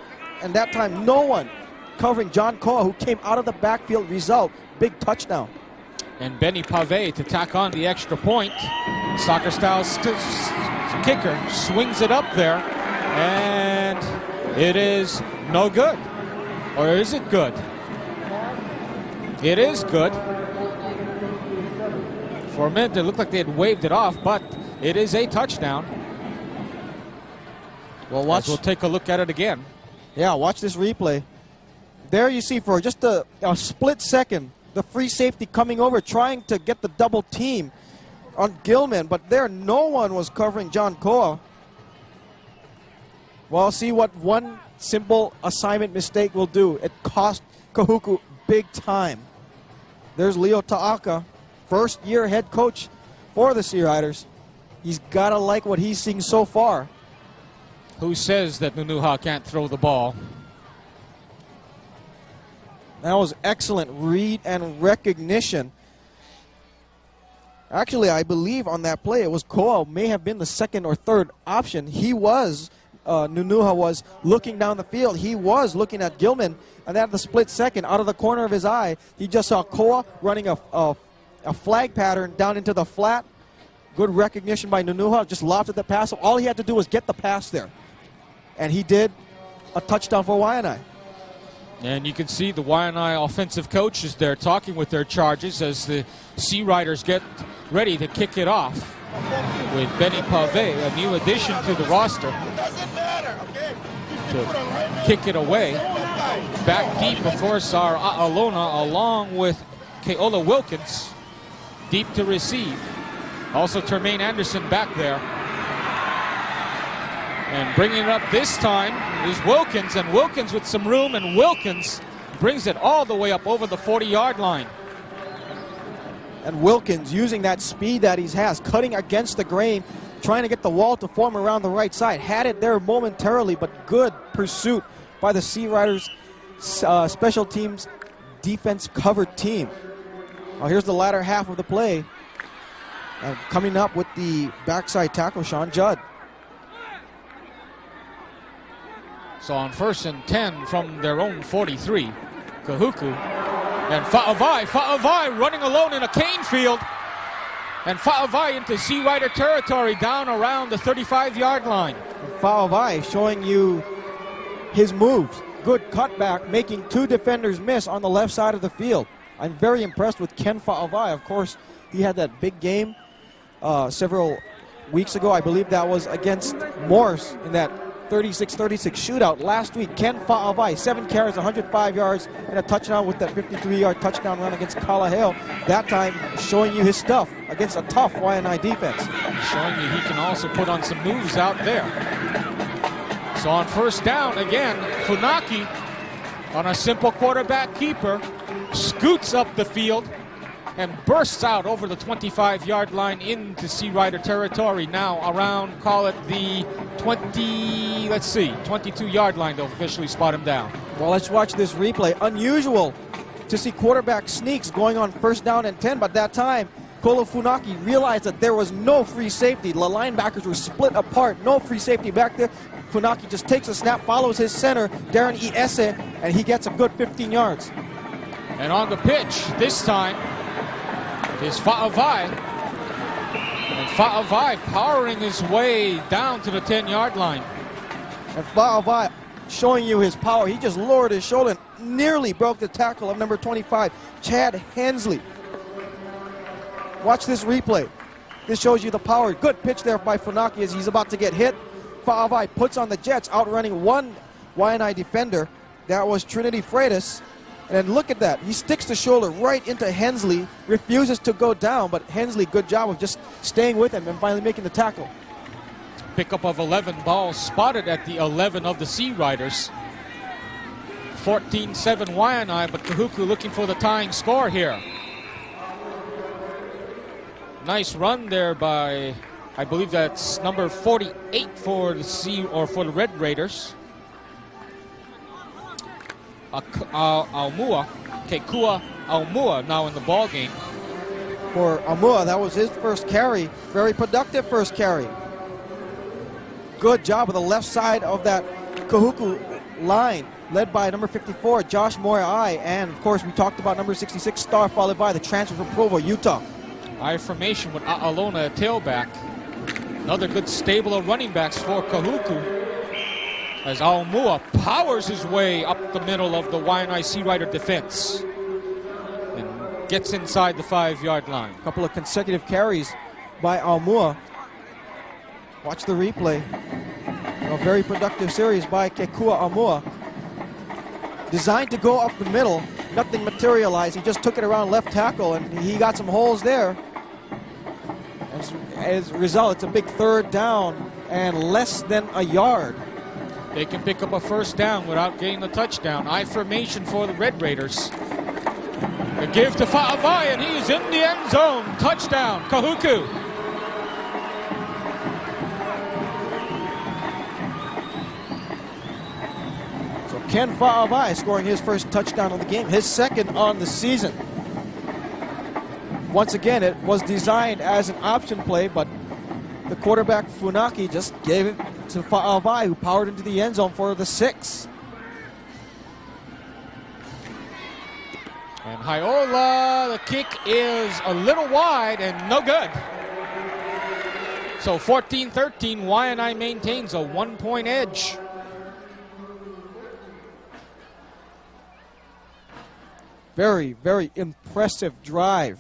time, no one covering John Koa, who came out of the backfield. Result, big touchdown.
And Benny Pave to tack on the extra point. Soccer style kicker swings it up there, and it is no good. Or is it good? It is good. For a minute, it looked like they had waved it off, but it is a touchdown.
Well,
we'll take a look at it again.
Yeah, watch this replay. There you see for just a split second, the free safety coming over, trying to get the double team on Gilman, but there no one was covering John Koa. Well, see what one simple assignment mistake will do. It cost Kahuku big time. There's Leo Ta'aka, first-year head coach for the Sea Riders. He's got to like what he's seeing so far.
Who says that Nunuha can't throw the ball?
That was excellent read and recognition. Actually, I believe on that play, it was Koa may have been the 2nd or 3rd option. He was, Nunuha was looking down the field. He was looking at Gilman, and at the split second, out of the corner of his eye, he just saw Koa running a flag pattern down into the flat. Good recognition by Nunuha, just lofted the pass. So all he had to do was get the pass there. And he did. A touchdown for Waianae.
And you can see the Waianae offensive coaches there talking with their charges as the Sea Riders get ready to kick it off with Benny Pave, a new addition to the roster, to kick it away. Back deep, of course, are Alona along with Keola Wilkins, deep to receive. Also Termaine Anderson back there. And bringing it up this time is Wilkins, and Wilkins with some room, and Wilkins brings it all the way up over the 40-yard line.
And Wilkins using that speed that he has, cutting against the grain, trying to get the wall to form around the right side. Had it there momentarily, but good pursuit by the Sea Riders special teams defense covered team. Well, here's the latter half of the play. And coming up with the backside tackle, Sean Judd.
So on 1st and 10 from their own 43, Kahuku and Fa'avai running alone in a cane field. And Fa'avai into Sea Rider territory down around the 35-yard line.
Fa'avai showing you his moves. Good cutback, making 2 defenders miss on the left side of the field. I'm very impressed with Ken Fa'avai. Of course, he had that big game several weeks ago. I believe that was against Morse in that 36-36 shootout last week. Ken Fa'avai, 7 carries, 105 yards, and a touchdown with that 53-yard touchdown run against Kalaheo. That time showing you his stuff against a tough Waianae defense.
Showing you he can also put on some moves out there. So on first down, again, Funaki on a simple quarterback keeper, scoots up the field and bursts out over the 25-yard line into Sea Rider territory. Now around, call it the 22-yard line. They'll officially spot him down.
Well, let's watch this replay. Unusual to see quarterback sneaks going on first down and 10, but that time, Kolo Funaki realized that there was no free safety. The linebackers were split apart, no free safety back there. Funaki just takes a snap, follows his center, Darren Iese, and he gets a good 15 yards.
And on the pitch, this time, is Fa'avai. And Fa'avai powering his way down to the 10-yard line.
And Fa'avai showing you his power. He just lowered his shoulder and nearly broke the tackle of number 25, Chad Hensley. Watch this replay. This shows you the power. Good pitch there by Funaki as he's about to get hit. Fa'avai puts on the Jets, outrunning one Waianae defender. That was Trinity Freitas. And look at that. He sticks the shoulder right into Hensley, refuses to go down, but Hensley, good job of just staying with him and finally making the tackle.
Pickup of 11, ball spotted at the 11 of the Sea Riders. 14-7 Waianae, but Kahuku looking for the tying score here. Nice run there by, I believe that's number 48 for the Red Raiders. Aumua, Kekua Aumua now in the ball game.
For Aumua, that was his first carry. Very productive first carry. Good job with the left side of that Kahuku line, led by number 54, Josh Morai, and of course we talked about number 66, Star Falivai, the transfer from Provo, Utah.
I formation with A'alona at tailback. Another good stable of running backs for Kahuku, as Aumua powers his way up the middle of the Waianae Sea Rider defense and gets inside the 5-yard line.
A couple of consecutive carries by Aumua. Watch the replay. A very productive series by Kekua Aumua. Designed to go up the middle, nothing materialized. He just took it around left tackle and he got some holes there. As a result, it's a big third down and less than a yard.
They can pick up a first down without getting a touchdown. I formation for the Red Raiders. The give to Fa'avai, and he's in the end zone. Touchdown, Kahuku.
So Ken Fa'avai scoring his first touchdown of the game, his second on the season. Once again, it was designed as an option play, but the quarterback Funaki just gave it to Fa'avai, who powered into the end zone for the 6.
And Haiola, the kick is a little wide and no good. So 14-13, Waianae maintains a 1-point edge.
Very, very impressive drive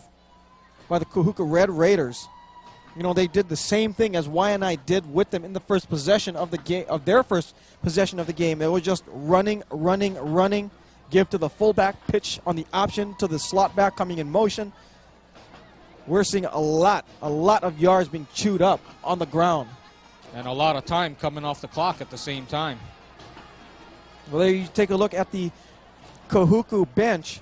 by the Kahuku Red Raiders. You know, they did the same thing as Waianae did with them in the first possession of the game, of their first possession of the game. It was just running, give to the fullback, pitch on the option to the slot back coming in motion. We're seeing a lot of yards being chewed up on the ground.
And a lot of time coming off the clock at the same time.
Well, there you take a look at the Kahuku bench.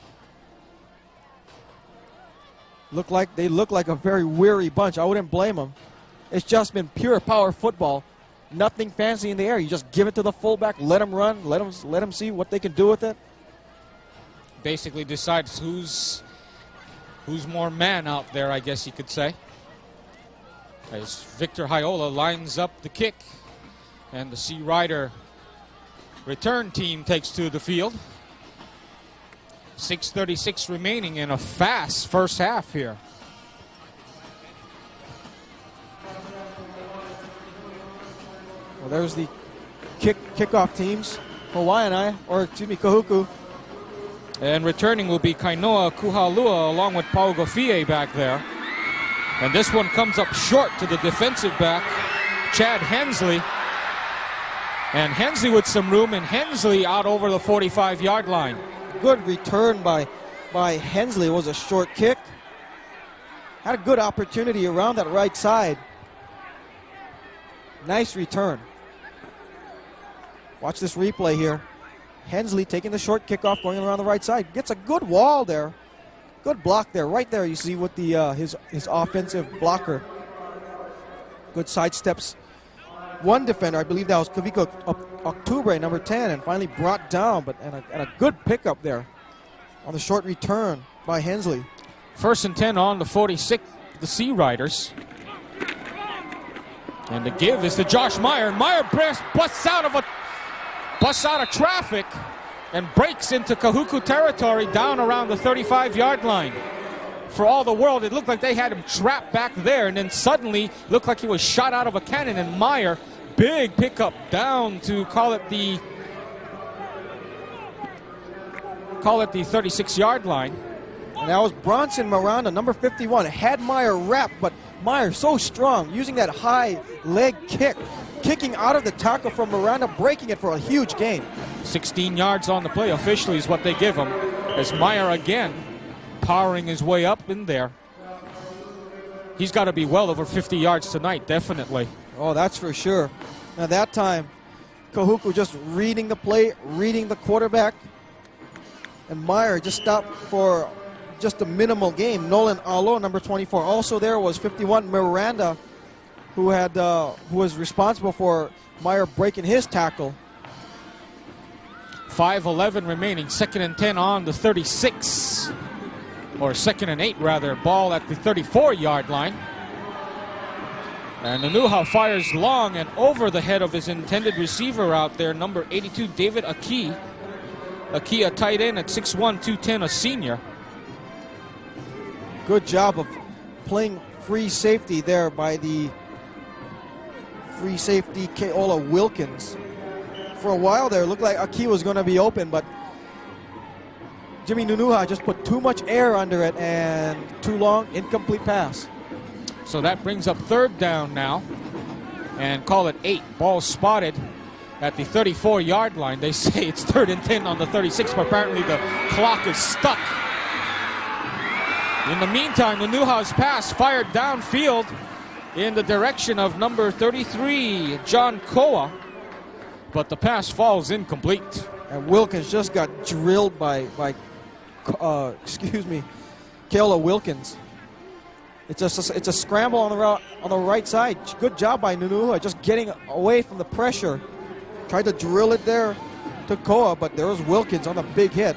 They look like a very weary bunch. I wouldn't blame them. It's just been pure power football. Nothing fancy in the air. You just give it to the fullback, let them run, let them see what they can do with it.
Basically decides who's more man out there, I guess you could say. As Victor Haiola lines up the kick, and the Sea Rider return team takes to the field. 6:36 remaining in a fast first half here.
Well, there's the kickoff teams for Waianae, or excuse me, Kahuku.
And returning will be Kainoa Kuhalua along with Paugofie back there. And this one comes up short to the defensive back, Chad Hensley. And Hensley with some room, and Hensley out over the 45-yard line.
Good return by Hensley. It was a short kick. Had a good opportunity around that right side. Nice return. Watch this replay here. Hensley taking the short kickoff, going around the right side. Gets a good wall there. Good block there. Right there you see with the his offensive blocker. Good sidesteps. One defender, I believe that was Kaviko Octubre, number 10, and finally brought down, but and a good pickup there on the short return by Hensley.
1st and 10 on the 46, the Sea Riders. And the give is to Josh Meyer. Meyer busts out of traffic and breaks into Kahuku territory down around the 35-yard line. For all the world, it looked like they had him trapped back there, and then suddenly looked like he was shot out of a cannon, and Meyer, big pickup down to call it the 36-yard line.
And that was Bronson Miranda, number 51. Had Meyer wrapped, but Meyer so strong, using that high leg kick, kicking out of the tackle from Miranda, breaking it for a huge gain.
16 yards on the play officially is what they give him, as Meyer again powering his way up in there. He's got to be well over 50 yards tonight, definitely.
Oh, that's for sure. Now that time, Kahuku just reading the play, reading the quarterback, and Meyer just stopped for just a minimal gain. Nolan Alo, number 24. Also there was 51 Miranda, who was responsible for Meyer breaking his tackle.
5:11 remaining. 2nd and 10 on the 36. Or 2nd and 8, rather. Ball at the 34-yard line. And Nanuha fires long and over the head of his intended receiver out there, number 82, David Aki. Aki, a tight end at 6'1", 210, a senior.
Good job of playing free safety there by the free safety Keola Wilkins. For a while there, it looked like Aki was going to be open, but Jimmy Nunuha just put too much air under it and too long, incomplete pass.
So that brings up 3rd down now, and call it 8. Ball spotted at the 34-yard line. They say it's 3rd and 10 on the 36, but apparently the clock is stuck. In the meantime, Nunuha's pass fired downfield in the direction of number 33, John Koa, but the pass falls incomplete.
And Wilkins just got drilled by Keola Wilkins. It's a scramble on the right side. Good job by Nunuha, just getting away from the pressure. Tried to drill it there to Koa, but there was Wilkins on a big hit.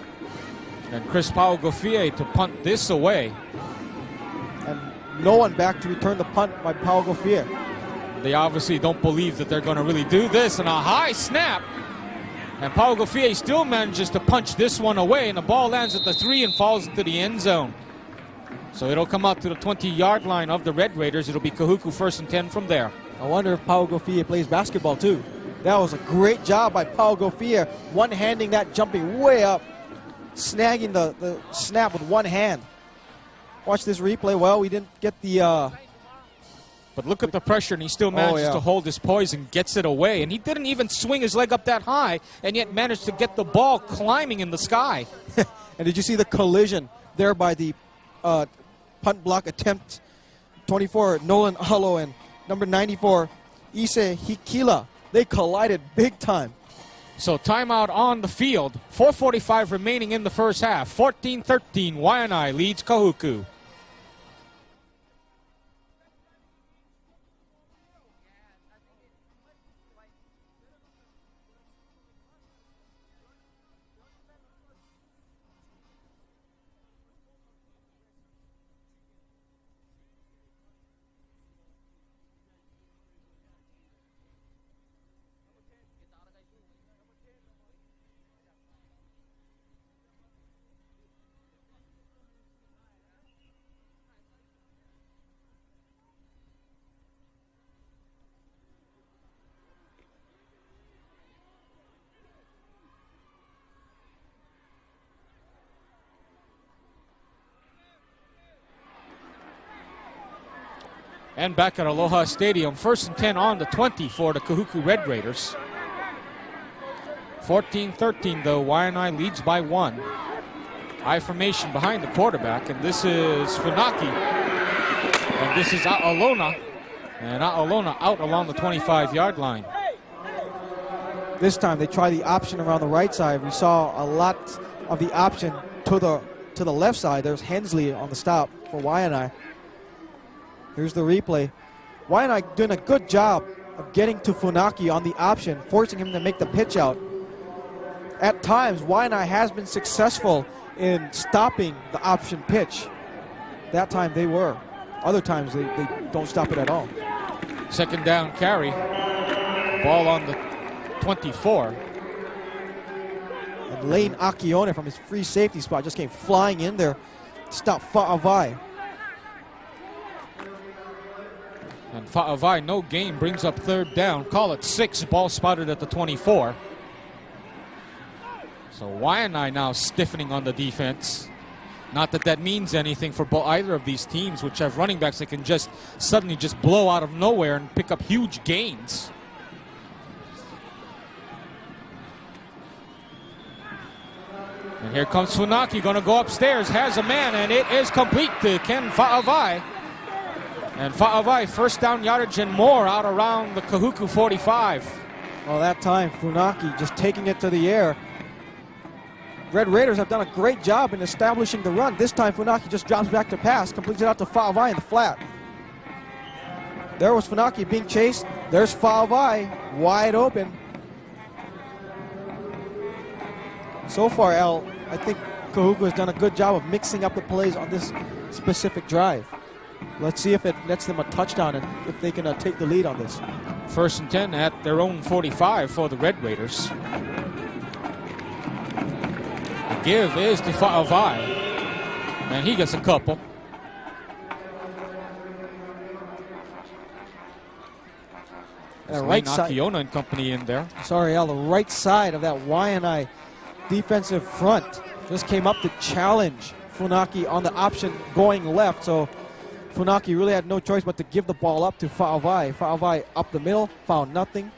And Chris Paugofie to punt this away.
And no one back to return the punt by Paugofie.
They obviously don't believe that they're going to really do this. And a high snap. And Paugofie still manages to punch this one away, and the ball lands at the 3 and falls into the end zone. So it'll come out to the 20-yard line of the Red Raiders. It'll be Kahuku 1st and 10 from there.
I wonder if Paugofie plays basketball too. That was a great job by Paugofie, one-handing that, jumping way up, snagging the snap with one hand. Watch this replay. Well, we didn't get the...
But look at the pressure, and he still manages to hold his poise and gets it away. And he didn't even swing his leg up that high, and yet managed to get the ball climbing in the sky.
And did you see the collision there by the punt block attempt? 24, Nolan Alo, and number 94, Ise Hikila. They collided big time.
So timeout on the field. 4:45 remaining in the first half. 14-13, Waianae leads Kahuku. And back at Aloha Stadium, 1st and 10 on the 20 for the Kahuku Red Raiders. 14-13 though, Waianae leads by 1. I formation behind the quarterback, and this is Funaki. And this is A'alona. And A'alona out along the 25-yard line.
This time they try the option around the right side. We saw a lot of the option to the left side. There's Hensley on the stop for Waianae. Here's the replay. Waianae doing a good job of getting to Funaki on the option, forcing him to make the pitch out. At times, Waianae has been successful in stopping the option pitch. That time they were. Other times they don't stop it at all.
2nd down carry. Ball on the 24.
And Lane Akione from his free safety spot just came flying in there to stop Fa'avai.
And Fa'avai, no gain, brings up 3rd down. Call it 6, ball spotted at the 24. So Waianae now stiffening on the defense. Not that that means anything for either of these teams, which have running backs that can just suddenly just blow out of nowhere and pick up huge gains. And here comes Funaki, going to go upstairs, has a man, and it is complete to Ken Fa'avai. And Fa'avai, 1st down yardage and more out around the Kahuku 45.
Well, that time, Funaki just taking it to the air. Red Raiders have done a great job in establishing the run. This time, Funaki just drops back to pass, completes it out to Fa'avai in the flat. There was Funaki being chased. There's Fa'avai, wide open. So far, Al, I think Kahuku has done a good job of mixing up the plays on this specific drive. Let's see if it nets them a touchdown and if they can take the lead on this.
1st and 10 at their own 45 for the Red Raiders. The give is to Fa'avai, and he gets a couple.
And
Right Akiona and company in there.
Sorry, Al, the right side of that Waianae defensive front just came up to challenge Funaki on the option going left. So Funaki really had no choice but to give the ball up to Fa'avai. Fa'avai up the middle, found nothing.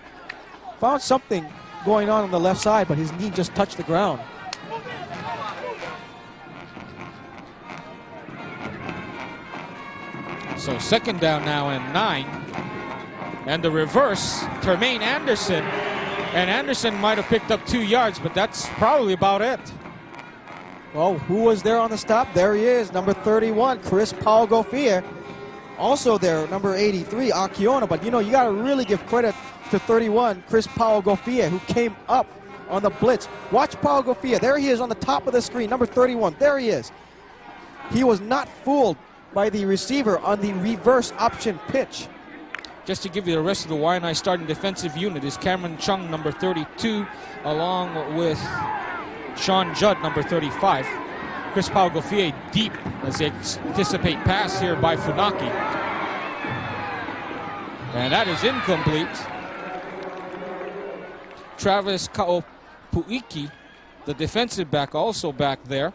Found something going on the left side, but his knee just touched the ground.
So 2nd down now and 9. And the reverse, Termaine Anderson. And Anderson might have picked up 2 yards, but that's probably about it.
Well, who was there on the stop? There he is, number 31, Chris Paugofia. Also there, number 83, Akiona. But, you know, you got to really give credit to 31, Chris Paugofia, who came up on the blitz. Watch Paugofia. There he is on the top of the screen, number 31. There he is. He was not fooled by the receiver on the reverse option pitch.
Just to give you the rest of the Waianae starting defensive unit is Cameron Chung, number 32, along with Sean Judd, number 35. Chris Paugofia deep as they anticipate pass here by Funaki. And that is incomplete. Travis Kaopuiki, the defensive back, also back there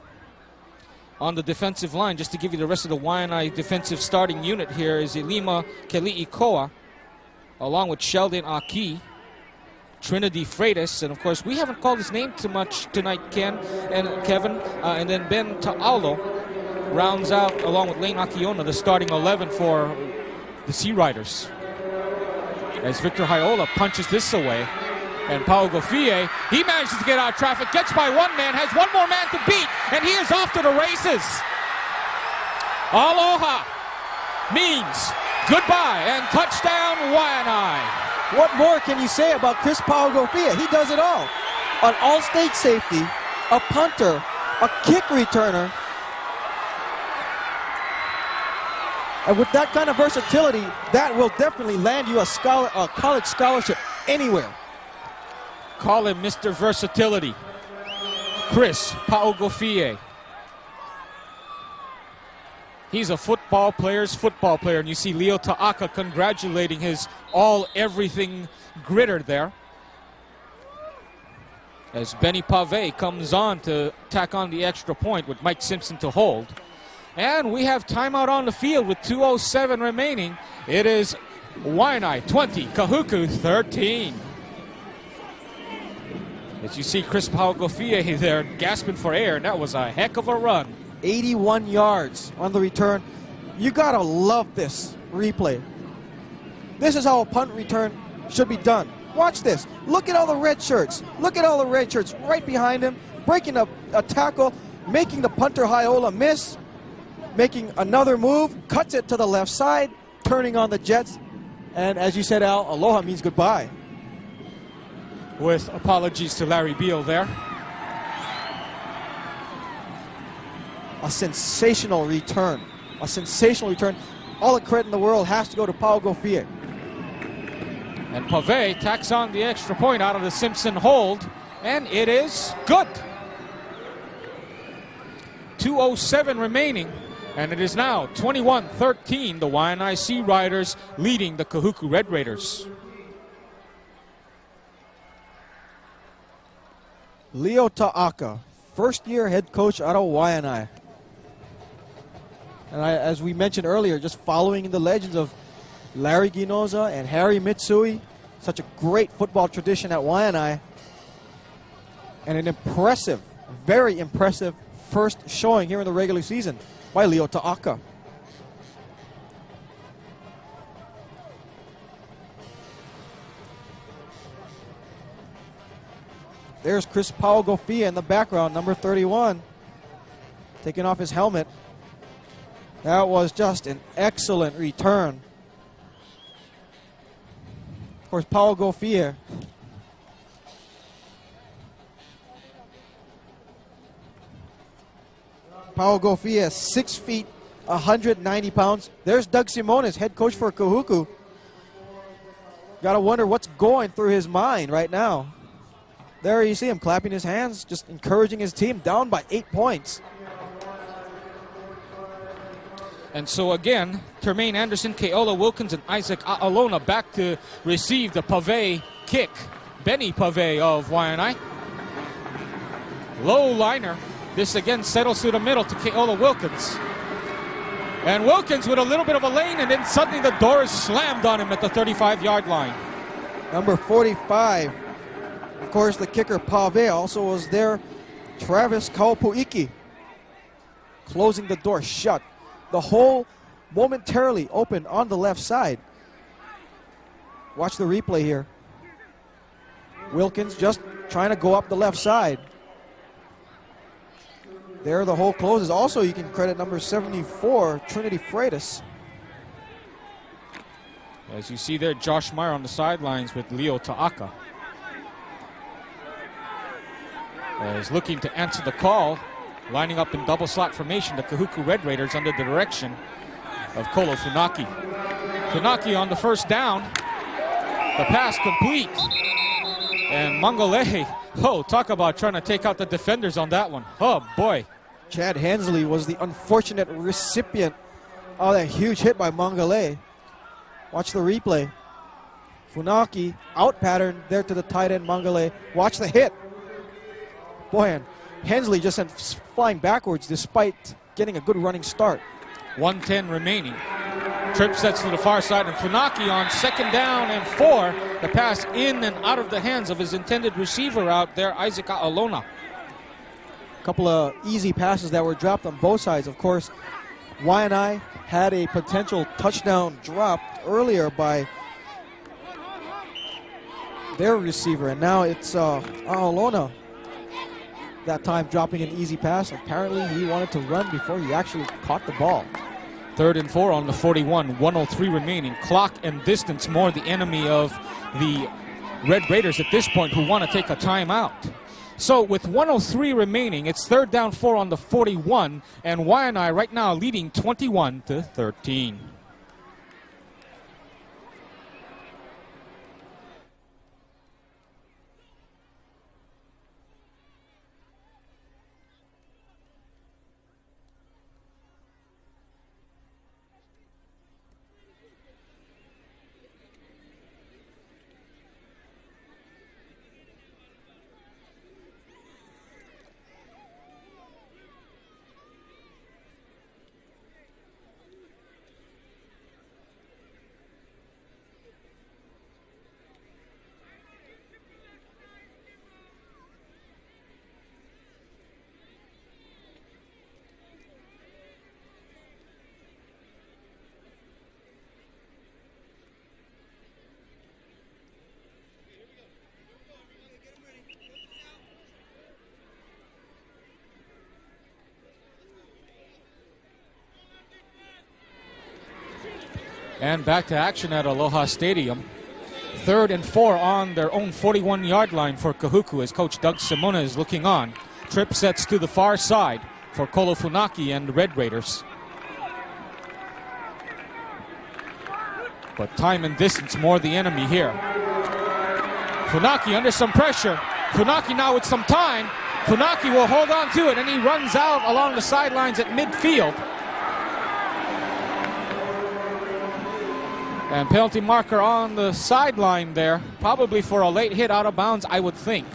on the defensive line. Just to give you the rest of the Waianae defensive starting unit here is Ilima Keli'ikoa, along with Sheldon Aki, Trinity Freitas, and of course we haven't called his name too much tonight, Ken and Kevin, and then Ben Ta'alo rounds out, along with Lane Akiona, the starting 11 for the Sea Riders. As Victor Haiola punches this away, and Paugofia, he manages to get out of traffic, gets by one man, has one more man to beat, and he is off to the races. Aloha means goodbye and touchdown Waianae.
What more can you say about Chris Paugofia? He does it all. An all-state safety, a punter, a kick returner. And with that kind of versatility, that will definitely land you a college scholarship anywhere.
Call him Mr. Versatility, Chris Paugofia. He's a football player's football player, and you see Leo Ta'aka congratulating his all-everything gritter there. As Benny Pave comes on to tack on the extra point with Mike Simpson to hold. And we have timeout on the field with 2:07 remaining. It is Waianae 20, Kahuku 13. As you see Chris Paugofie there gasping for air, and that was a heck of a run.
81 yards on the return. You gotta love this replay. This is how a punt return should be done. Watch this. Look at all the red shirts. Look at all the red shirts right behind him, breaking a tackle, making the punter Haiola miss, making another move, cuts it to the left side, turning on the Jets. And as you said, Al, aloha means goodbye.
With apologies to Larry Beal there.
A sensational return. A sensational return. All the credit in the world has to go to Paugofie.
And Pave tacks on the extra point out of the Simpson hold, and it is good. 2:07 remaining, and it is now 21-13, the Waianae Sea Riders leading the Kahuku Red Raiders.
Leo Ta'aka, first-year head coach out of Waianae. And as we mentioned earlier, just following in the legends of Larry Ginoza and Harry Mitsui, such a great football tradition at Waianae, and an impressive, very impressive first showing here in the regular season by Leo Ta'aka. There's Chris Paugofie in the background, number 31, taking off his helmet. That was just an excellent return. Of course, Paugofie is 6 feet, 190 pounds. There's Doug Simonis, head coach for Kahuku. Got to wonder what's going through his mind right now. There you see him clapping his hands, just encouraging his team, down by 8 points.
And so again, Termaine Anderson, Keola Wilkins, and Isaac A'alona back to receive the Pave kick. Benny Pave of Waianae. Low liner. This again settles through the middle to Keola Wilkins. And Wilkins with a little bit of a lane, and then suddenly the door is slammed on him at the 35-yard line.
Number 45. Of course, the kicker Pave also was there. Travis Kaupuiki closing the door shut. The hole momentarily opened on the left side. Watch the replay here. Wilkins just trying to go up the left side. There the hole closes. Also, you can credit number 74, Trinity Freitas.
As you see there, Josh Meyer on the sidelines with Leo Ta'aka. Is looking to answer the call. Lining up in double slot formation, the Kahuku Red Raiders under the direction of Kolo Funaki. Funaki on the first down. The pass complete. And Mangalehe, talk about trying to take out the defenders on that one. Oh, boy.
Chad Hensley was the unfortunate recipient of that huge hit by Mangalehe. Watch the replay. Funaki out pattern there to the tight end Mangalehe. Watch the hit. Boy, and Hensley just sent flying backwards despite getting a good running start.
1:10 remaining. Trip sets to the far side, and Funaki on second down and 4. The pass in and out of the hands of his intended receiver out there, Isaac A'alona.
A couple of easy passes that were dropped on both sides. Of course, Waianae had a potential touchdown dropped earlier by their receiver, and now it's A'alona that time dropping an easy pass. Apparently he wanted to run before he actually caught the ball.
3rd and 4 on the 41, 1:03 remaining. Clock and distance more the enemy of the Red Raiders at this point, who want to take a timeout. So with 1:03 remaining, it's 3rd down 4 on the 41, and Waianae right now leading 21-13. And back to action at Aloha Stadium. 3rd and 4 on their own 41-yard line for Kahuku as Coach Doug Simona is looking on. Trip sets to the far side for Kolofunaki and the Red Raiders. But time and distance more the enemy here. Funaki under some pressure. Funaki now with some time. Funaki will hold on to it, and he runs out along the sidelines at midfield. And penalty marker on the sideline there, probably for a late hit out of bounds, I would think.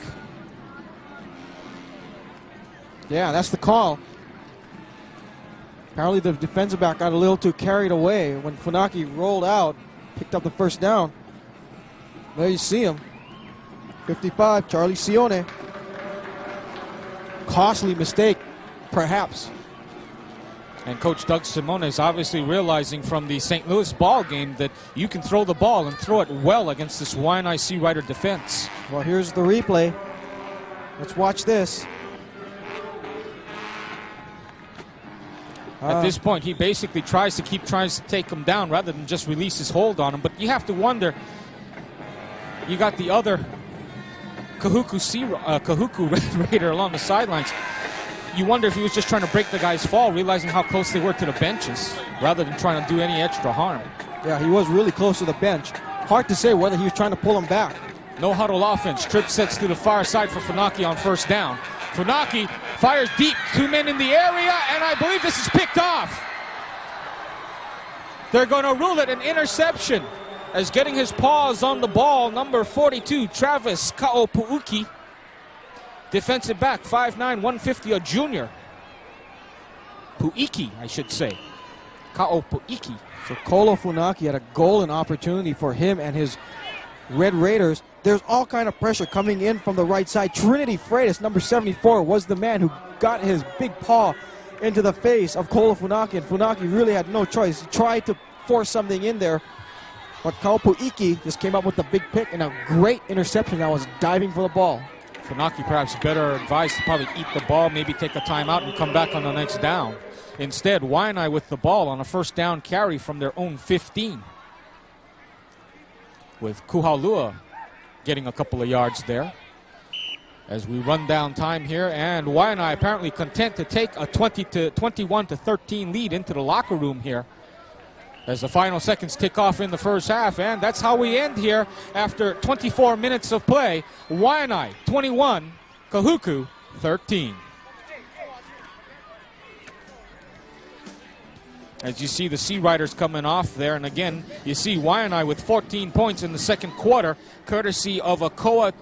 Yeah, that's the call. Apparently the defensive back got a little too carried away when Funaki rolled out, picked up the first down. There you see him. 55, Charlie Sione. Costly mistake, perhaps.
And Coach Doug Simona is obviously realizing from the St. Louis ball game that you can throw the ball and throw it well against this Waianae Sea Rider defense.
Well, here's the replay. Let's watch this.
At this point, he basically tries to take him down rather than just release his hold on him. But you have to wonder, you got the other Kahuku Red Raider along the sidelines. You wonder if he was just trying to break the guy's fall, realizing how close they were to the benches, rather than trying to do any extra harm.
Yeah, he was really close to the bench. Hard to say whether he was trying to pull him back.
No huddle offense. Trip sets to the far side for Funaki on first down. Funaki fires deep, 2 men in the area, and I believe this is picked off. They're going to rule it an interception as getting his paws on the ball, number 42, Travis Kaopuuki. Defensive back, 5'9", 150, a junior. Puiki, I should say. Kaopuiki.
So Kolofunaki had a golden opportunity for him and his Red Raiders. There's all kind of pressure coming in from the right side. Trinity Freitas, number 74, was the man who got his big paw into the face of Kolofunaki, and Funaki really had no choice. He tried to force something in there, but Kaopuiki just came up with a big pick and a great interception that was diving for the ball.
Funaki perhaps better advised to probably eat the ball, maybe take a timeout and come back on the next down. Instead, Waianae with the ball on a first down carry from their own 15. With Kuhaulua getting a couple of yards there. As we run down time here, and Waianae apparently content to take a 21-13 lead into the locker room here as the final seconds tick off in the first half. And that's how we end here after 24 minutes of play. Waianae 21, Kahuku 13. As you see the Sea Riders coming off there, and again, you see Waianae with 14 points in the second quarter, courtesy of a Koa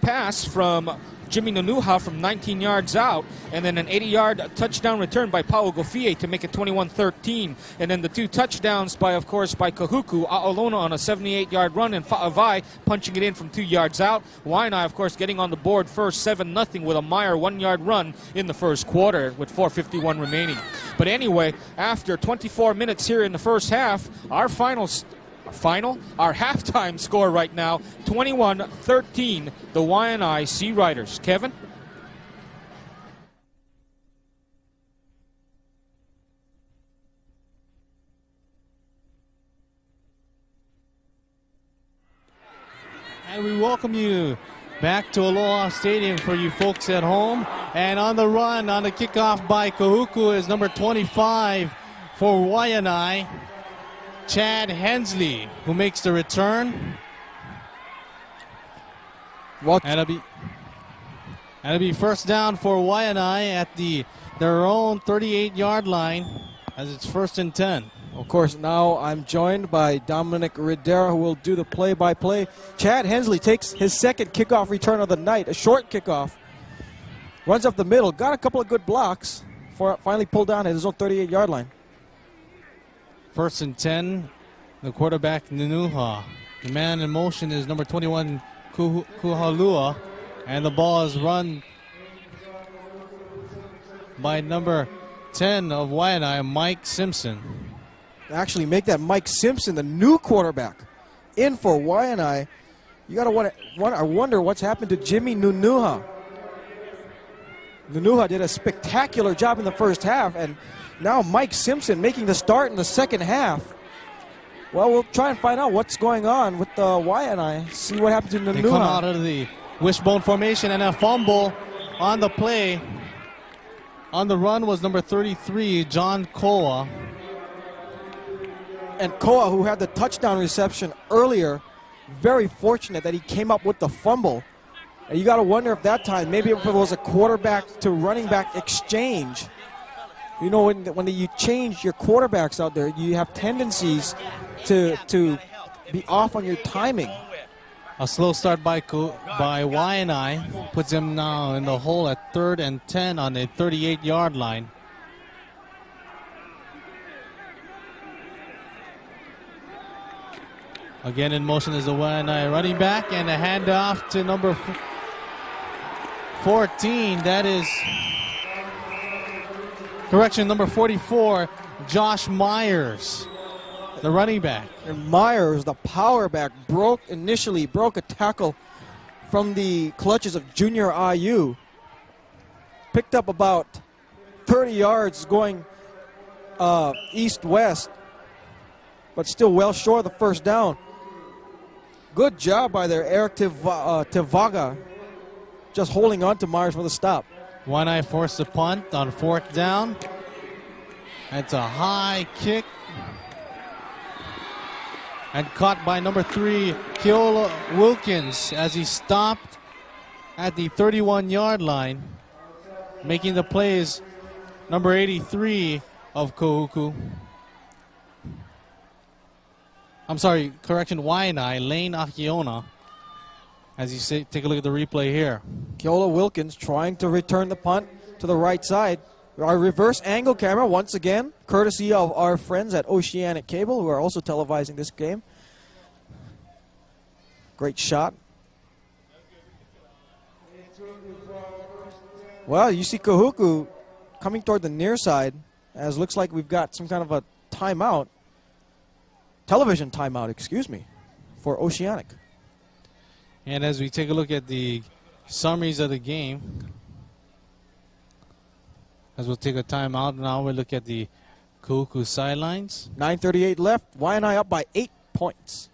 pass from Jimmy Nunuha from 19 yards out, and then an 80-yard touchdown return by Pau Gofie to make it 21-13. And then the two touchdowns by Kahuku, A'olona on a 78-yard run, and Fa'avai punching it in from 2 yards out. Waianae, of course, getting on the board first 7-0 with a Meyer 1-yard run in the first quarter with 4:51 remaining. But anyway, after 24 minutes here in the first half, our halftime score right now, 21-13, the Waianae Sea Riders. Kevin?
And we welcome you back to Aloha Stadium for you folks at home. And on the run, on the kickoff by Kahuku is number 25 for Waianae, Chad Hensley, who makes the return. And it'll be first down for Waianae at their own 38-yard line as it's 1st and 10.
Of course, now I'm joined by Dominic Ridera, who will do the play-by-play. Chad Hensley takes his second kickoff return of the night, a short kickoff. Runs up the middle, got a couple of good blocks, finally pulled down at his own 38-yard line.
1st and 10, the quarterback Nunuha. The man in motion is number 21, Kuhaulua, and the ball is run by number 10 of Waianae, Mike Simpson.
Actually make that Mike Simpson the new quarterback in for Waianae. You got to wonder what's happened to Jimmy Nunuha. Nunuha did a spectacular job in the first half, and now Mike Simpson making the start in the second half. Well, we'll try and find out what's going on with the Waianae. See what happens in the
They come out
Nuha.
of the wishbone formation, and a fumble on the play. On the run was number 33, John Koa.
And Koa, who had the touchdown reception earlier, very fortunate that he came up with the fumble. And you got to wonder if that time, maybe if it was a quarterback to running back exchange. You know, when you change your quarterbacks out there, you have tendencies to be off on your timing.
A slow start by Waianae puts him now in the hole at 3rd and 10 on the 38-yard line. Again in motion is the Waianae running back, and a handoff to number 14. That is, correction, number 44, Josh Myers, the running back.
And Myers, the power back, broke a tackle from the clutches of Junior IU. Picked up about 30 yards going east-west, but still well short of the first down. Good job by their Eric Tevaga, just holding on to Myers for the stop.
Waianae forced the punt on 4th down. It's a high kick. And caught by number 3, Keola Wilkins, as he stopped at the 31-yard line. Making the plays, number 83 of Kahuku. I'm sorry, correction, Waianae, Lane Akiona. As you see, take a look at the replay here.
Keola Wilkins trying to return the punt to the right side. Our reverse angle camera, once again, courtesy of our friends at Oceanic Cable, who are also televising this game. Great shot. Well, you see Kahuku coming toward the near side, as looks like we've got some kind of a timeout. Television timeout, excuse me, for Oceanic.
And as we take a look at the summaries of the game, as we'll take a timeout now, we'll look at the Kahuku sidelines.
9:38 left. Waianae up by 8 points.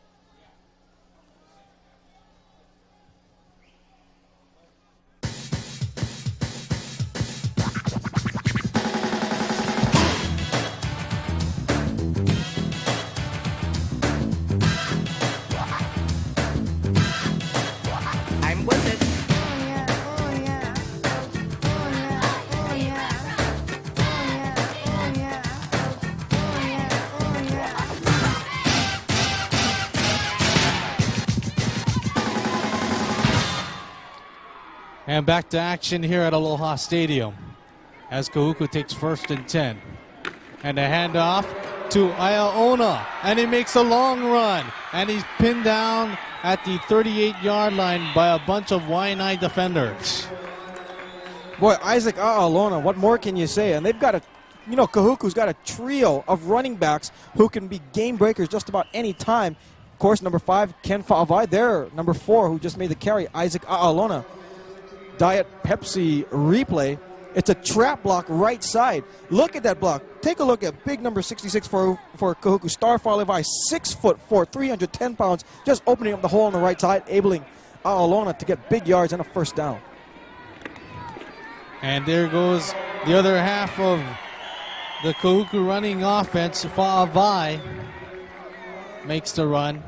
I'm with it.
And back to action here at Aloha Stadium as Kahuku takes 1st and 10. And a handoff to Iaona, and he makes a long run, and he's pinned down at the 38-yard line by a bunch of Waianae defenders.
Boy, Isaac A'alona, what more can you say? And they've got Kahuku's got a trio of running backs who can be game breakers just about any time. Of course, number 5, Ken Fa'avai. There, number 4, who just made the carry, Isaac A'alona. Diet Pepsi replay. It's a trap block right side. Look at that block. Take a look at big number 66 for Kahuku. Star Fa'alevai, 6'4", 310 pounds, just opening up the hole on the right side, enabling A'alona to get big yards and a first down.
And there goes the other half of the Kahuku running offense. Fa'avai makes the run.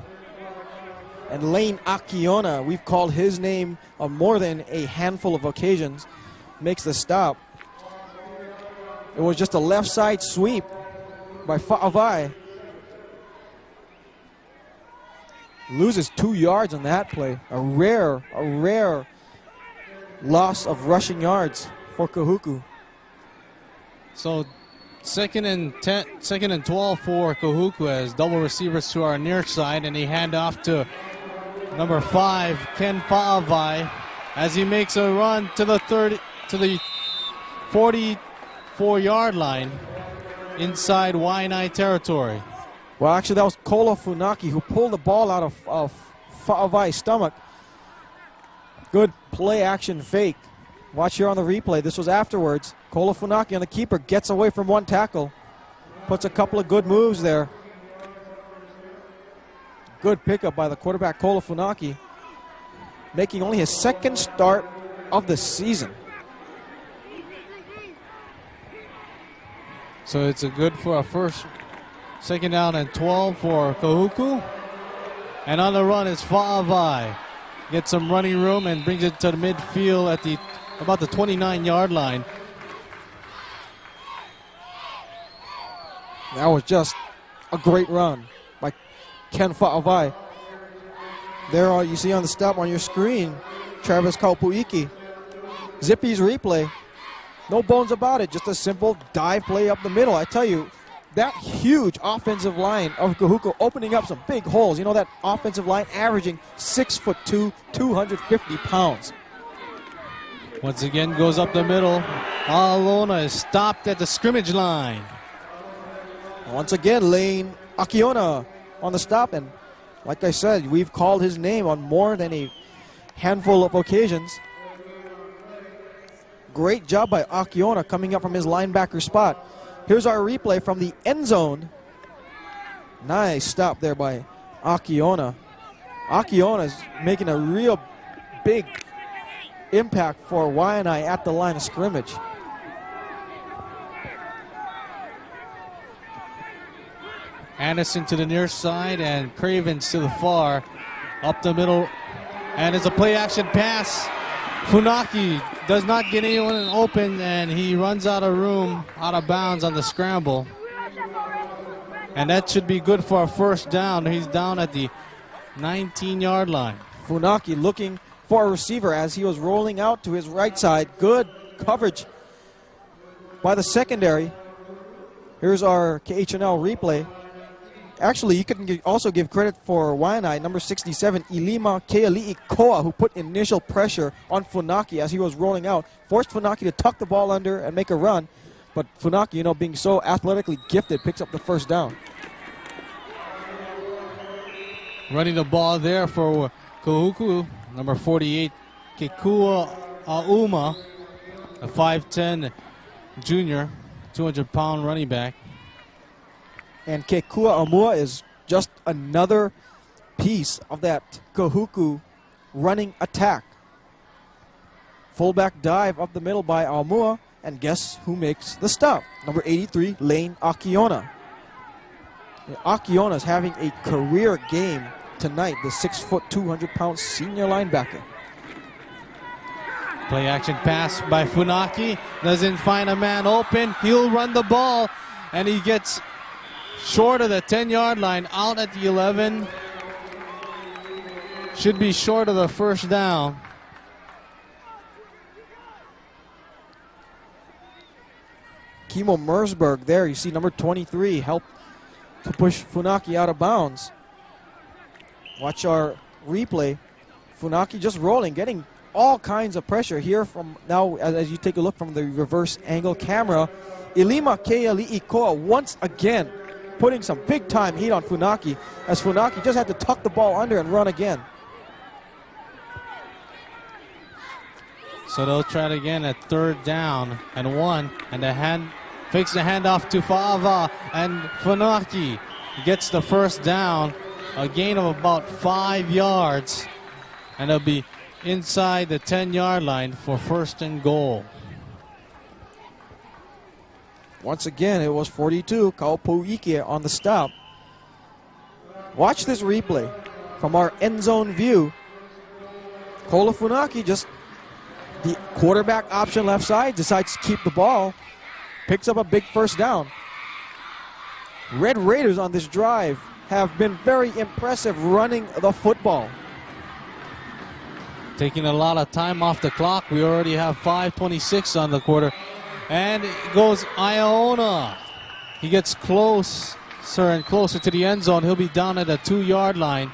And Lane Akiona, we've called his name on more than a handful of occasions, makes the stop. It was just a left side sweep by Fa'avai. Loses 2 yards on that play. A rare loss of rushing yards for Kahuku.
So second and 12 for Kahuku as double receivers to our near side, and he hand off to number 5, Ken Fa'avai, as he makes a run to the 44-yard line inside Waianae territory.
Well, actually, that was Kola Funaki who pulled the ball out of Fa'avai's stomach. Good play action fake. Watch here on the replay. This was afterwards. Kola Funaki on the keeper gets away from one tackle. Puts a couple of good moves there. Good pickup by the quarterback, Kola Funaki, making only his second start of the season.
So it's a good for a second down and 12 for Kahuku. And on the run is Fa'avai. Gets some running room and brings it to the midfield at about the 29-yard line.
That was just a great run by Ken Fa'avai. There you see on the stop on your screen, Travis Kaupuiki. Zippy's replay. No bones about it, just a simple dive play up the middle. I tell you, that huge offensive line of Kahuku opening up some big holes. You know, that offensive line averaging 6'2", 250 pounds.
Once again goes up the middle. Alona is stopped at the scrimmage line.
Once again, Lane Akiona on the stop. And like I said, we've called his name on more than a handful of occasions. Great job by Akiona coming up from his linebacker spot. Here's our replay from the end zone. Nice stop there by Akiona. Akiona is making a real big impact for Waianae at the line of scrimmage.
Anderson to the near side and Cravens to the far. Up the middle. And it's a play action pass. Funaki does not get anyone open, and he runs out of room, out of bounds on the scramble. And that should be good for a first down. He's down at the 19-yard line.
Funaki looking for a receiver as he was rolling out to his right side. Good coverage by the secondary. Here's our KHNL replay. Actually, you can also give credit for Waianae, number 67, Ilima Keali'i Koa, who put initial pressure on Funaki as he was rolling out. Forced Funaki to tuck the ball under and make a run. But Funaki, you know, being so athletically gifted, picks up the first down.
Running the ball there for Kahuku, number 48, Kekua Auma, a 5'10 junior, 200-pound running back.
And Kekua Amua is just another piece of that Kahuku running attack. Fullback dive up the middle by Amua, and guess who makes the stop? Number 83, Lane Akiona. Akiona is having a career game tonight, the 6', 200-pound senior linebacker.
Play action pass by Funaki. Doesn't find a man open. He'll run the ball, and he gets short of the 10-yard line, out at the 11. Should be short of the first down.
Kimo Mersberg there, you see number 23 helped to push Funaki out of bounds. Watch our replay. Funaki just rolling, getting all kinds of pressure here from now as you take a look from the reverse angle camera. Ilima Keali'i Koa once again putting some big time heat on Funaki as Funaki just had to tuck the ball under and run again.
So they'll try it again at third down and 1, and fakes the handoff to Fa'ava, and Funaki gets the first down, a gain of about 5 yards, and they'll be inside the 10-yard line for first and goal.
Once again, it was 42, Kaupuiki on the stop. Watch this replay from our end zone view. Kola Funaki just the quarterback option left side, decides to keep the ball, picks up a big first down. Red Raiders on this drive have been very impressive running the football.
Taking a lot of time off the clock. We already have 5:26 on the quarter. And it goes Iona. He gets closer and closer to the end zone. He'll be down at the 2-yard line.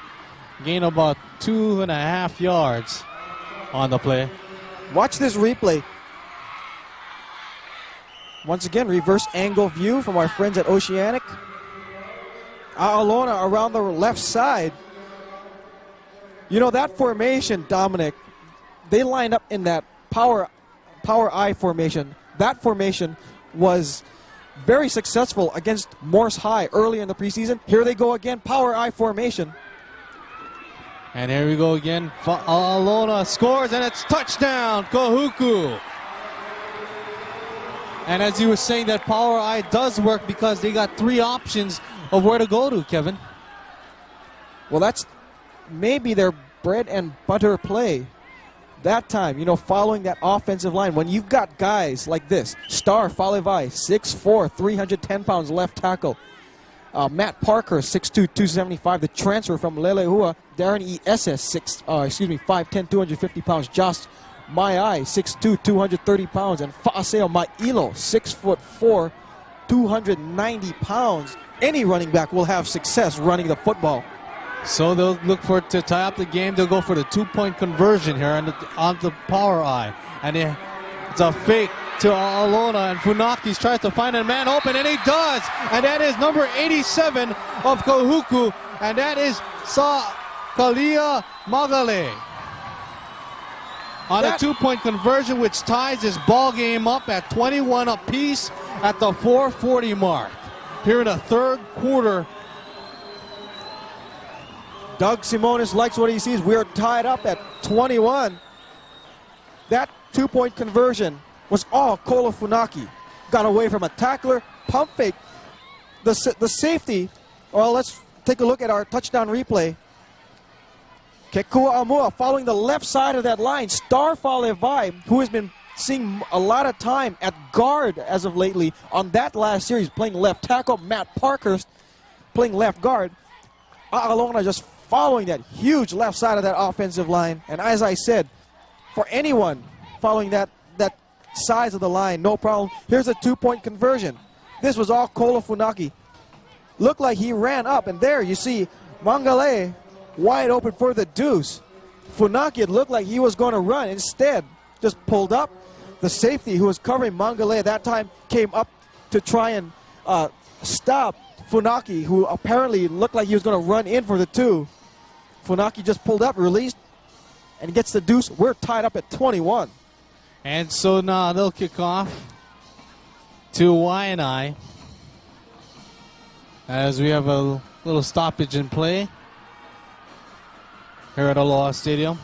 Gain about 2.5 yards on the play.
Watch this replay. Once again, reverse angle view from our friends at Oceanic. A'alona around the left side. You know, that formation, Dominic, they lined up in that power I formation. That formation was very successful against Morse High early in the preseason. Here they go again, power I formation.
And here we go again. Alona scores, and it's touchdown, Kahuku. And as you were saying, that power eye does work because they got 3 options of where to go to, Kevin.
Well, that's maybe their bread and butter play. That time, following that offensive line, when you've got guys like this, Star Falevai, 6'4", 310 pounds left tackle. Matt Parker, 6'2", 275, the transfer from Lelehua. Darren E. Esses, 5'10", 250 pounds. Josh Maiai, 6'2", 230 pounds. And Fa'aseo Mailo, 6'4", 290 pounds. Any running back will have success running the football.
So they'll look to tie up the game. They'll go for the 2-point conversion here on the power eye. And it's a fake to Alona, and Funakis tries to find a man open, and he does. And that is number 87 of Kahuku, and that is Kalia Magale. On a 2-point conversion, which ties this ball game up at 21 apiece at the 4:40 mark. Here in the third quarter.
Doug Simonis likes what he sees. We're tied up at 21. That 2-point conversion was all Kola Funaki. Got away from a tackler, pump fake. The safety, well, let's take a look at our touchdown replay. Kekua Amua following the left side of that line. Star Falevai, who has been seeing a lot of time at guard as of lately on that last series, playing left tackle. Matt Parkhurst playing left guard. A'alona just following that huge left side of that offensive line. And as I said, for anyone following that size of the line, no problem. Here's a 2-point conversion. This was all Kola Funaki. Looked like he ran up, and there you see Mangale wide open for the deuce. Funaki, it looked like he was going to run. Instead, just pulled up. The safety who was covering Mangale at that time came up to try and stop Funaki, who apparently looked like he was going to run in for the 2. Funaki just pulled up, released, and gets the deuce. We're tied up at 21.
And so now they'll kick off to Waianae as we have a little stoppage in play here at Aloha Stadium.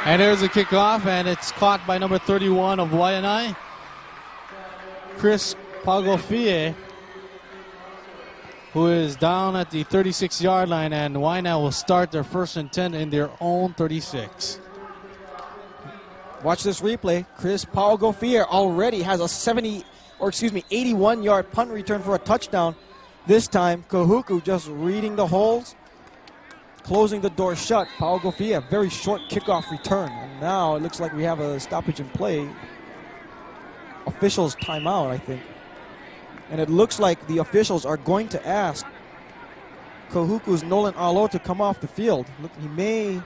And there's a kickoff, and it's caught by number 31 of Waianae, Chris Pagofie, who is down at the 36-yard line, and Waianae will start their 1st and 10 in their own 36.
Watch this replay. Chris Pagofie already has a 81-yard punt return for a touchdown. This time, Kahuku just reading the holes, closing the door shut. Paul Gofia, a very short kickoff return. And now it looks like we have a stoppage in play. Officials timeout, I think. And it looks like the officials are going to ask Kahuku's Nolan Alo to come off the field. Look, he may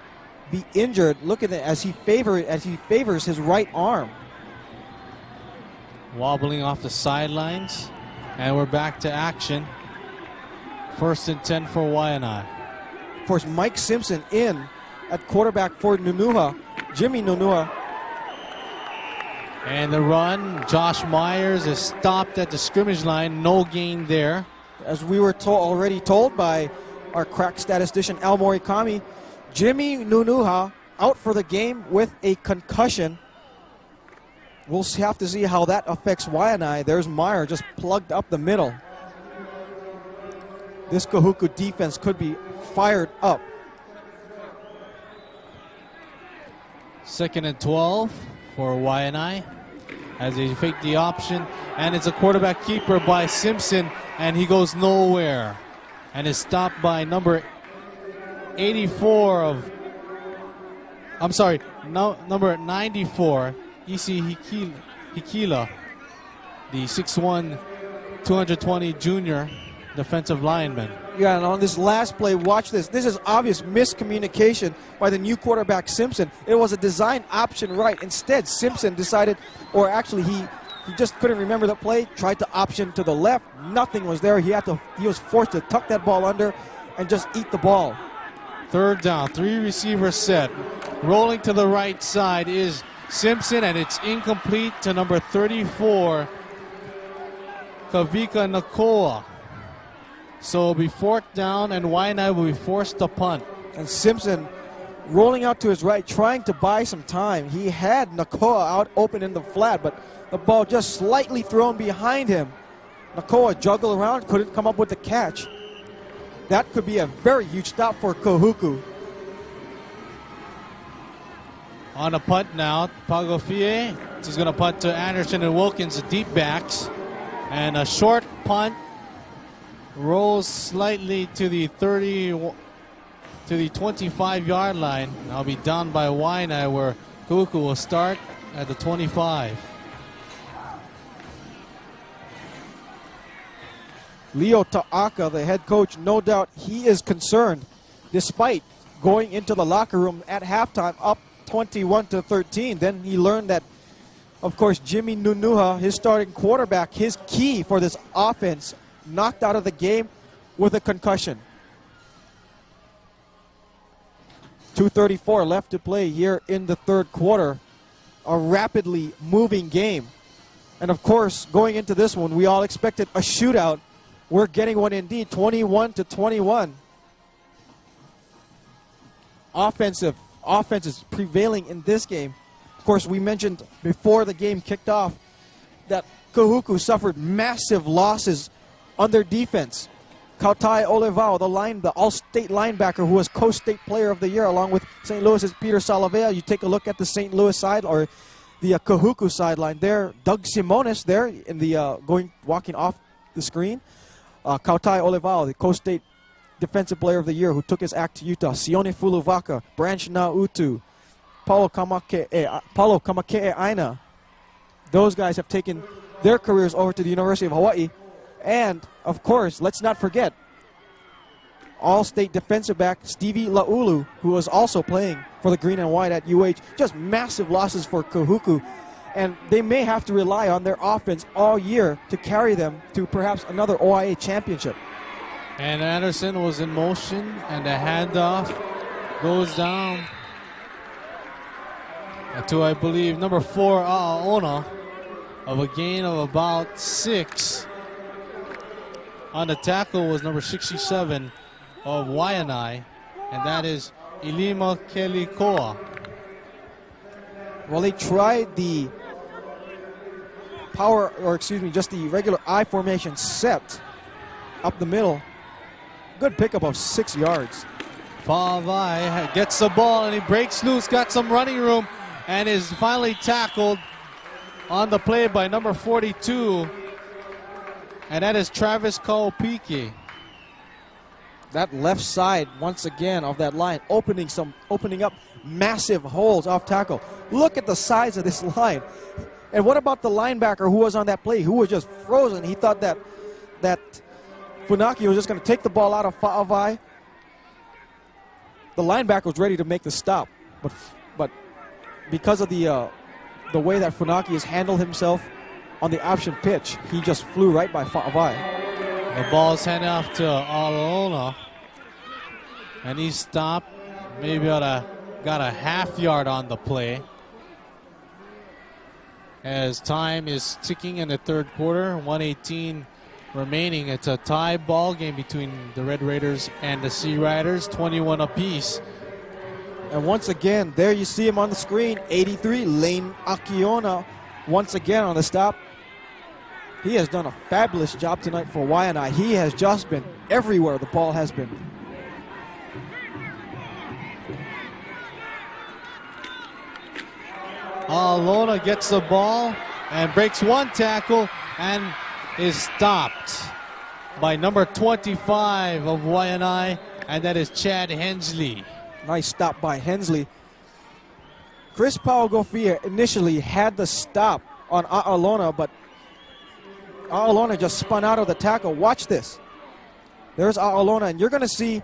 be injured. Look at it as he favors his right arm.
Wobbling off the sidelines. And we're back to action. 1st and 10 for Waianae.
Of course, Mike Simpson in at quarterback for Nunuha. Jimmy Nunuha.
And the run, Josh Myers is stopped at the scrimmage line. No gain there.
As we were already told by our crack statistician Al Morikami, Jimmy Nunuha out for the game with a concussion. We'll have to see how that affects Waianae. There's Meyer just plugged up the middle. This Kahuku defense could be fired up.
2nd and 12 for Waianae as they fake the option. And it's a quarterback keeper by Simpson, and he goes nowhere. And is stopped by number 84 of... I'm sorry, number 94, Isi Hikila. the 6'1", 220 junior defensive lineman.
Yeah, and on this last play, watch this. This is obvious miscommunication by the new quarterback, Simpson. It was a design option right. Instead, Simpson decided, or actually he just couldn't remember the play, tried to option to the left. Nothing was there. He was forced to tuck that ball under and just eat the ball.
Third down, 3 receiver set. Rolling to the right side is Simpson, and it's incomplete to number 34, Kavika Nakoa. So it'll be 4th down, and Waianae will be forced to punt.
And Simpson rolling out to his right, trying to buy some time. He had Nakoa out open in the flat, but the ball just slightly thrown behind him. Nakoa juggled around, couldn't come up with the catch. That could be a very huge stop for Kahuku.
On a punt now, Pagofie. He's going to punt to Anderson and Wilkins, the deep backs. And a short punt rolls slightly to the 25-yard line. I'll be down by Waianae, where Kahuku will start at the 25.
Leo Ta'aka, the head coach, no doubt he is concerned, despite going into the locker room at halftime up 21-13. Then he learned that, of course, Jimmy Nunuha, his starting quarterback, his key for this offense, knocked out of the game with a concussion. 2:34 left to play here in the third quarter. A rapidly moving game. And of course, going into this one, we all expected a shootout. We're getting one indeed, 21-21. Offense is prevailing in this game. Of course, we mentioned before the game kicked off that Kahuku suffered massive losses on their defense. Kautai Olivao, the all-state linebacker who was Coast State Player of the Year along with St. Louis's Peter Salavea. You take a look at the St. Louis side or the Kahuku sideline there. Doug Simonis there in the walking off the screen. Kautai Olivao, the Coast State Defensive Player of the Year who took his act to Utah. Sione Fuluvaka, Branch Nautu, Paulo Kamakee Aina. Those guys have taken their careers over to the University of Hawaii. And, of course, let's not forget, all-state defensive back Stevie Laulu, who was also playing for the Green and White at UH. Just massive losses for Kahuku. And they may have to rely on their offense all year to carry them to perhaps another OIA championship.
And Anderson was in motion, and the handoff goes down to, I believe, number 4, Ona, of a gain of about 6. On the tackle was number 67 of Waianae, and that is Ilima Kelikoa.
Well, they tried the just the regular I formation set up the middle. Good pickup of 6 yards.
Fa'avai gets the ball and he breaks loose, got some running room, and is finally tackled on the play by number 42, and that is Travis Kaupiki.
That left side, once again, of that line, opening up massive holes off tackle. Look at the size of this line. And what about the linebacker who was on that play, who was just frozen? He thought that Funaki was just going to take the ball out of Fa'avai. The linebacker was ready to make the stop, but because of the way that Funaki has handled himself on the option pitch, he just flew right by Fa'avai.
The ball's handed off to Alona, and he stopped. Maybe got a half yard on the play. As time is ticking in the third quarter, 1:18 remaining. It's a tie ball game between the Red Raiders and the Sea Riders, 21 apiece.
And once again, there you see him on the screen, 83, Lane Akiona, once again on the stop. He has done a fabulous job tonight for Waianae. He has just been everywhere the ball has been.
Alona gets the ball and breaks one tackle and is stopped by number 25 of Waianae, and that is Chad Hensley.
Nice stop by Hensley. Chris Paugofia initially had the stop on Alona, but A'alona just spun out of the tackle. Watch this. There's A'alona, and you're going to see,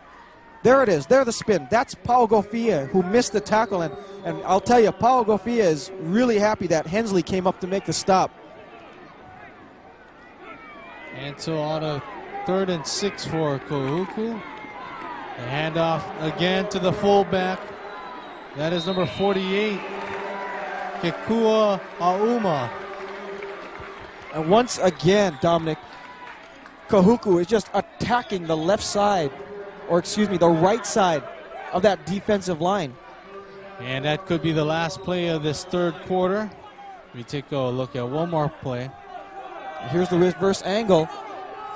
there it is. There the spin. That's Pau Gofia who missed the tackle, and I'll tell you, Pau Gofia is really happy that Hensley came up to make the stop.
And so on a 3rd and 6 for Kahuku. The handoff again to the fullback. That is number 48, Kekua Auma.
And once again, Dominic, Kahuku is just attacking the left side, or excuse me, the right side of that defensive line.
And that could be the last play of this 3rd quarter. We take a look at one more play.
Here's the reverse angle.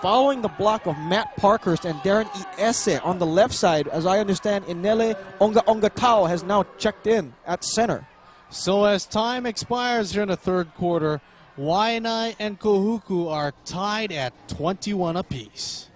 Following the block of Matt Parkhurst and Darren Iese on the left side, as I understand, Inele Ongatao has now checked in at center.
So as time expires here in the 3rd quarter, Waianae and Kahuku are tied at 21 apiece.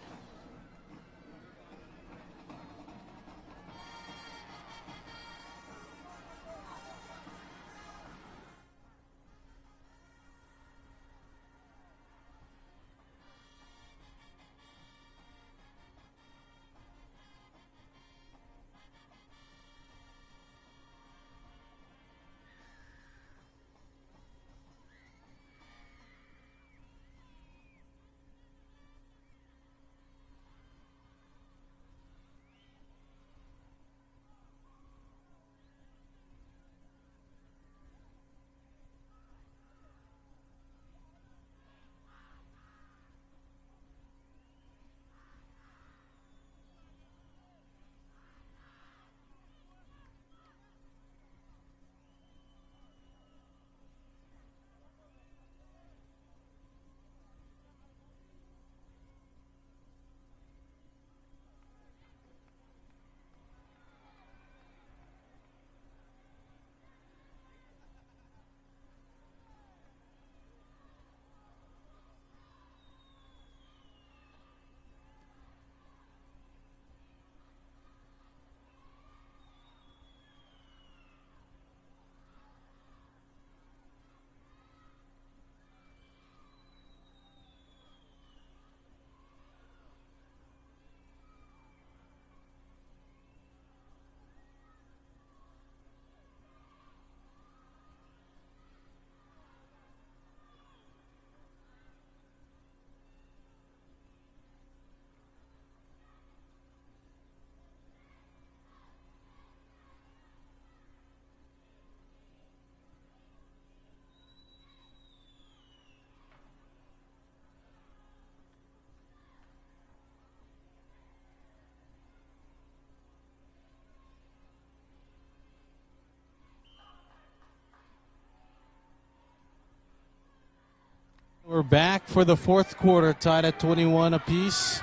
We're back for the 4th quarter, tied at 21 apiece.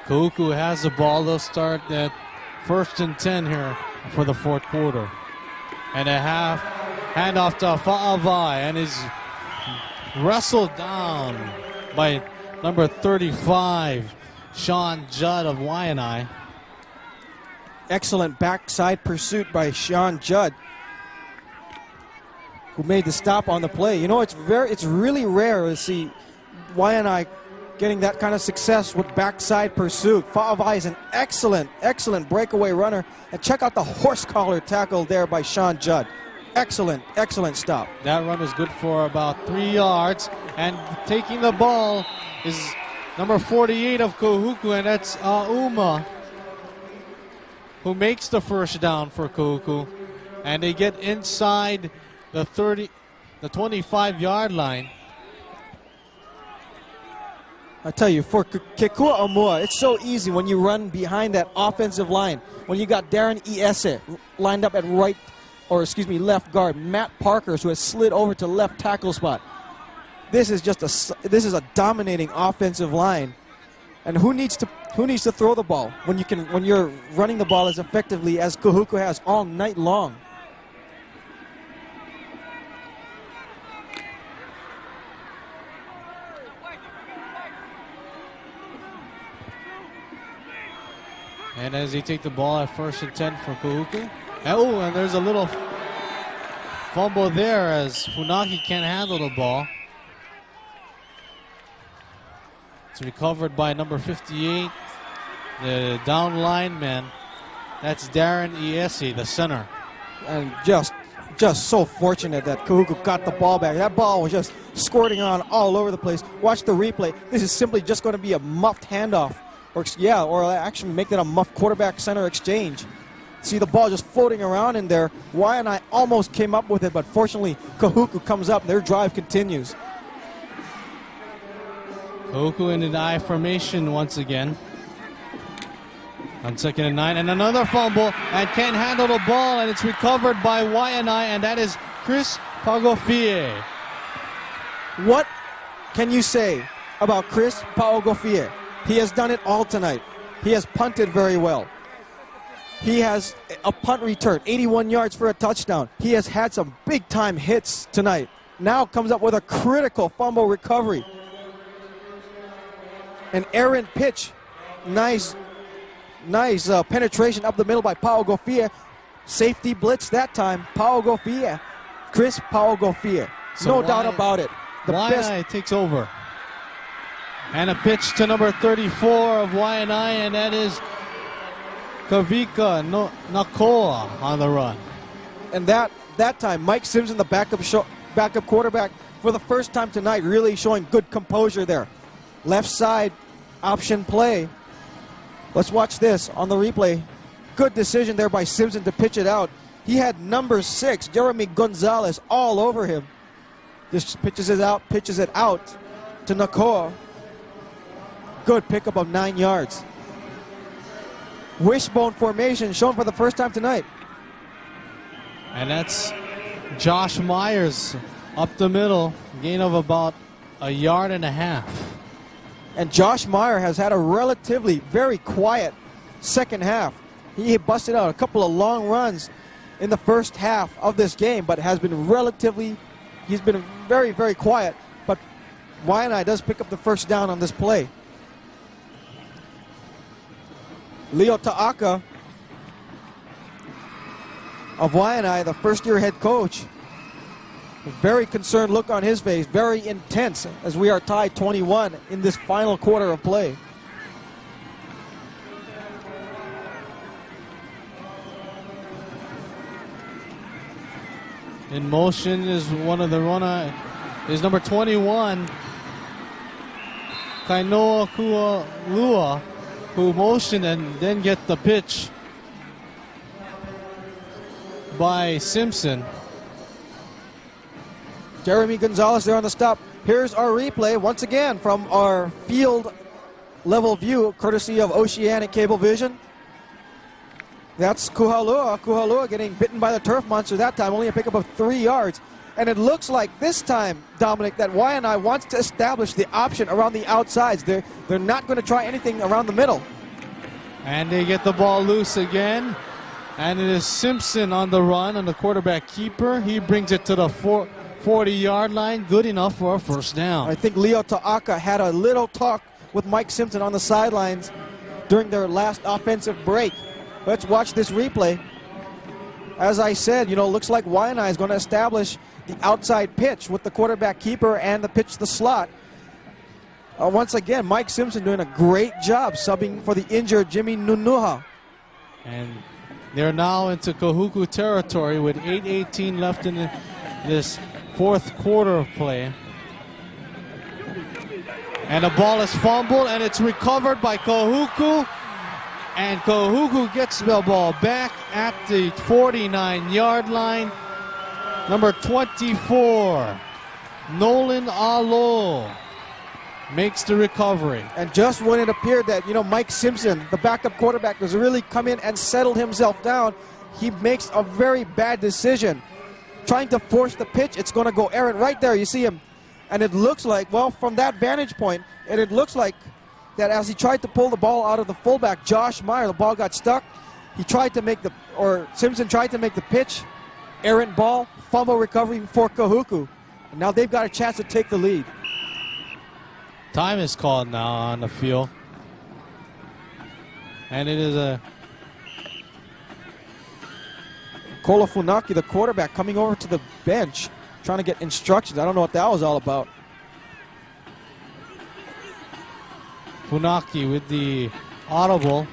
Kahuku has the ball. They'll start at 1st and 10 here for the 4th quarter. And a handoff to Fa'avai, and is wrestled down by number 35, Sean Judd of Waianae.
Excellent backside pursuit by Sean Judd, who made the stop on the play. You know, it's really rare to see Waianae getting that kind of success with backside pursuit. Fa'avai is an excellent breakaway runner. And check out the horse collar tackle there by Sean Judd. Excellent stop.
That run is good for about 3 yards. And taking the ball is number 48 of Kahuku, and that's Auma, who makes the first down for Kahuku. And they get inside the 25-yard line.
I tell you, for Kekua Amua, it's so easy when you run behind that offensive line. When you got Darren Iese lined up at left guard, Matt Parkhurst, who has slid over to left tackle spot. This is a dominating offensive line. And who needs to throw the ball when you're running the ball as effectively as Kahuku has all night long?
And as they take the ball at 1st and 10 for Kahuku. Oh, and there's a little fumble there as Funaki can't handle the ball. It's recovered by number 58, the down lineman. That's Darren Iesi, the center.
And just so fortunate that Kahuku got the ball back. That ball was just squirting on all over the place. Watch the replay. This is simply just going to be a muffed handoff. Or actually make that a muffed quarterback center exchange. See the ball just floating around in there. Waianae almost came up with it, but fortunately Kahuku comes up and their drive continues.
Kahuku in the I formation once again. On 2nd and 9, and another fumble, and can't handle the ball, and it's recovered by Waianae, and that is Chris Pagofie.
What can you say about Chris Pagofie? He has done it all tonight. He has punted very well. He has a punt return, 81 yards for a touchdown. He has had some big-time hits tonight. Now comes up with a critical fumble recovery. An errant pitch. Nice penetration up the middle by Pagofie. Safety blitz that time. Pagofie. Chris Pagofie. No doubt about it. The
Waianae takes over. And a pitch to number 34 of Waianae, and that is Kavika Nakoa on the run.
And that time, Mike Simpson, the backup quarterback, for the first time tonight, really showing good composure there. Left side option play. Let's watch this on the replay. Good decision there by Simpson to pitch it out. He had number 6, Jeremy Gonzalez, all over him. Just pitches it out to Nakoa. Good pickup of 9 yards. Wishbone formation shown for the first time tonight.
And that's Josh Myers up the middle, gain of about 1.5 yards.
And Josh Meyer has had a relatively very quiet second half. He busted out a couple of long runs in the first half of this game, but he's been very, very quiet. But Waianae does pick up the first down on this play. Leo Ta'aka of Waianae, the first-year head coach, a very concerned look on his face, very intense as we are tied 21 in this final quarter of play.
In motion is is number 21, Kainoa Kualua, who motioned and then get the pitch by Simpson.
Jeremy Gonzalez there on the stop. Here's our replay once again from our field level view, courtesy of Oceanic Cablevision. That's Kuhalua. Kuhalua getting bitten by the turf monster that time, only a pickup of 3 yards. And it looks like this time, Dominic, that Waianae wants to establish the option around the outsides. They're not going to try anything around the middle.
And they get the ball loose again. And it is Simpson on the run, and the quarterback keeper. He brings it to the 40-yard line. Good enough for a first down.
I think Leo Ta'aka had a little talk with Mike Simpson on the sidelines during their last offensive break. Let's watch this replay. As I said, looks like Waianae is going to establish the outside pitch with the quarterback keeper and the pitch to the slot. Once again, Mike Simpson doing a great job subbing for the injured Jimmy Nunuha.
And they're now into Kahuku territory with 8:18 left in this fourth quarter of play. And the ball is fumbled, and it's recovered by Kahuku. And Kahuku gets the ball back at the 49-yard line. Number 24, Nolan Alo, makes the recovery.
And just when it appeared that, Mike Simpson, the backup quarterback, has really come in and settled himself down, he makes a very bad decision. Trying to force the pitch, it's going to go errant right there. You see him. And it looks like, from that vantage point, and it looks like that as he tried to pull the ball out of the fullback, Josh Meyer, the ball got stuck. Simpson tried to make the pitch. Errant ball, fumble recovery for Kahuku. And now they've got a chance to take the lead.
Time is called now on the field. And it is a
Kola Funaki, the quarterback, coming over to the bench, trying to get instructions. I don't know what that was all about.
Funaki with the audible.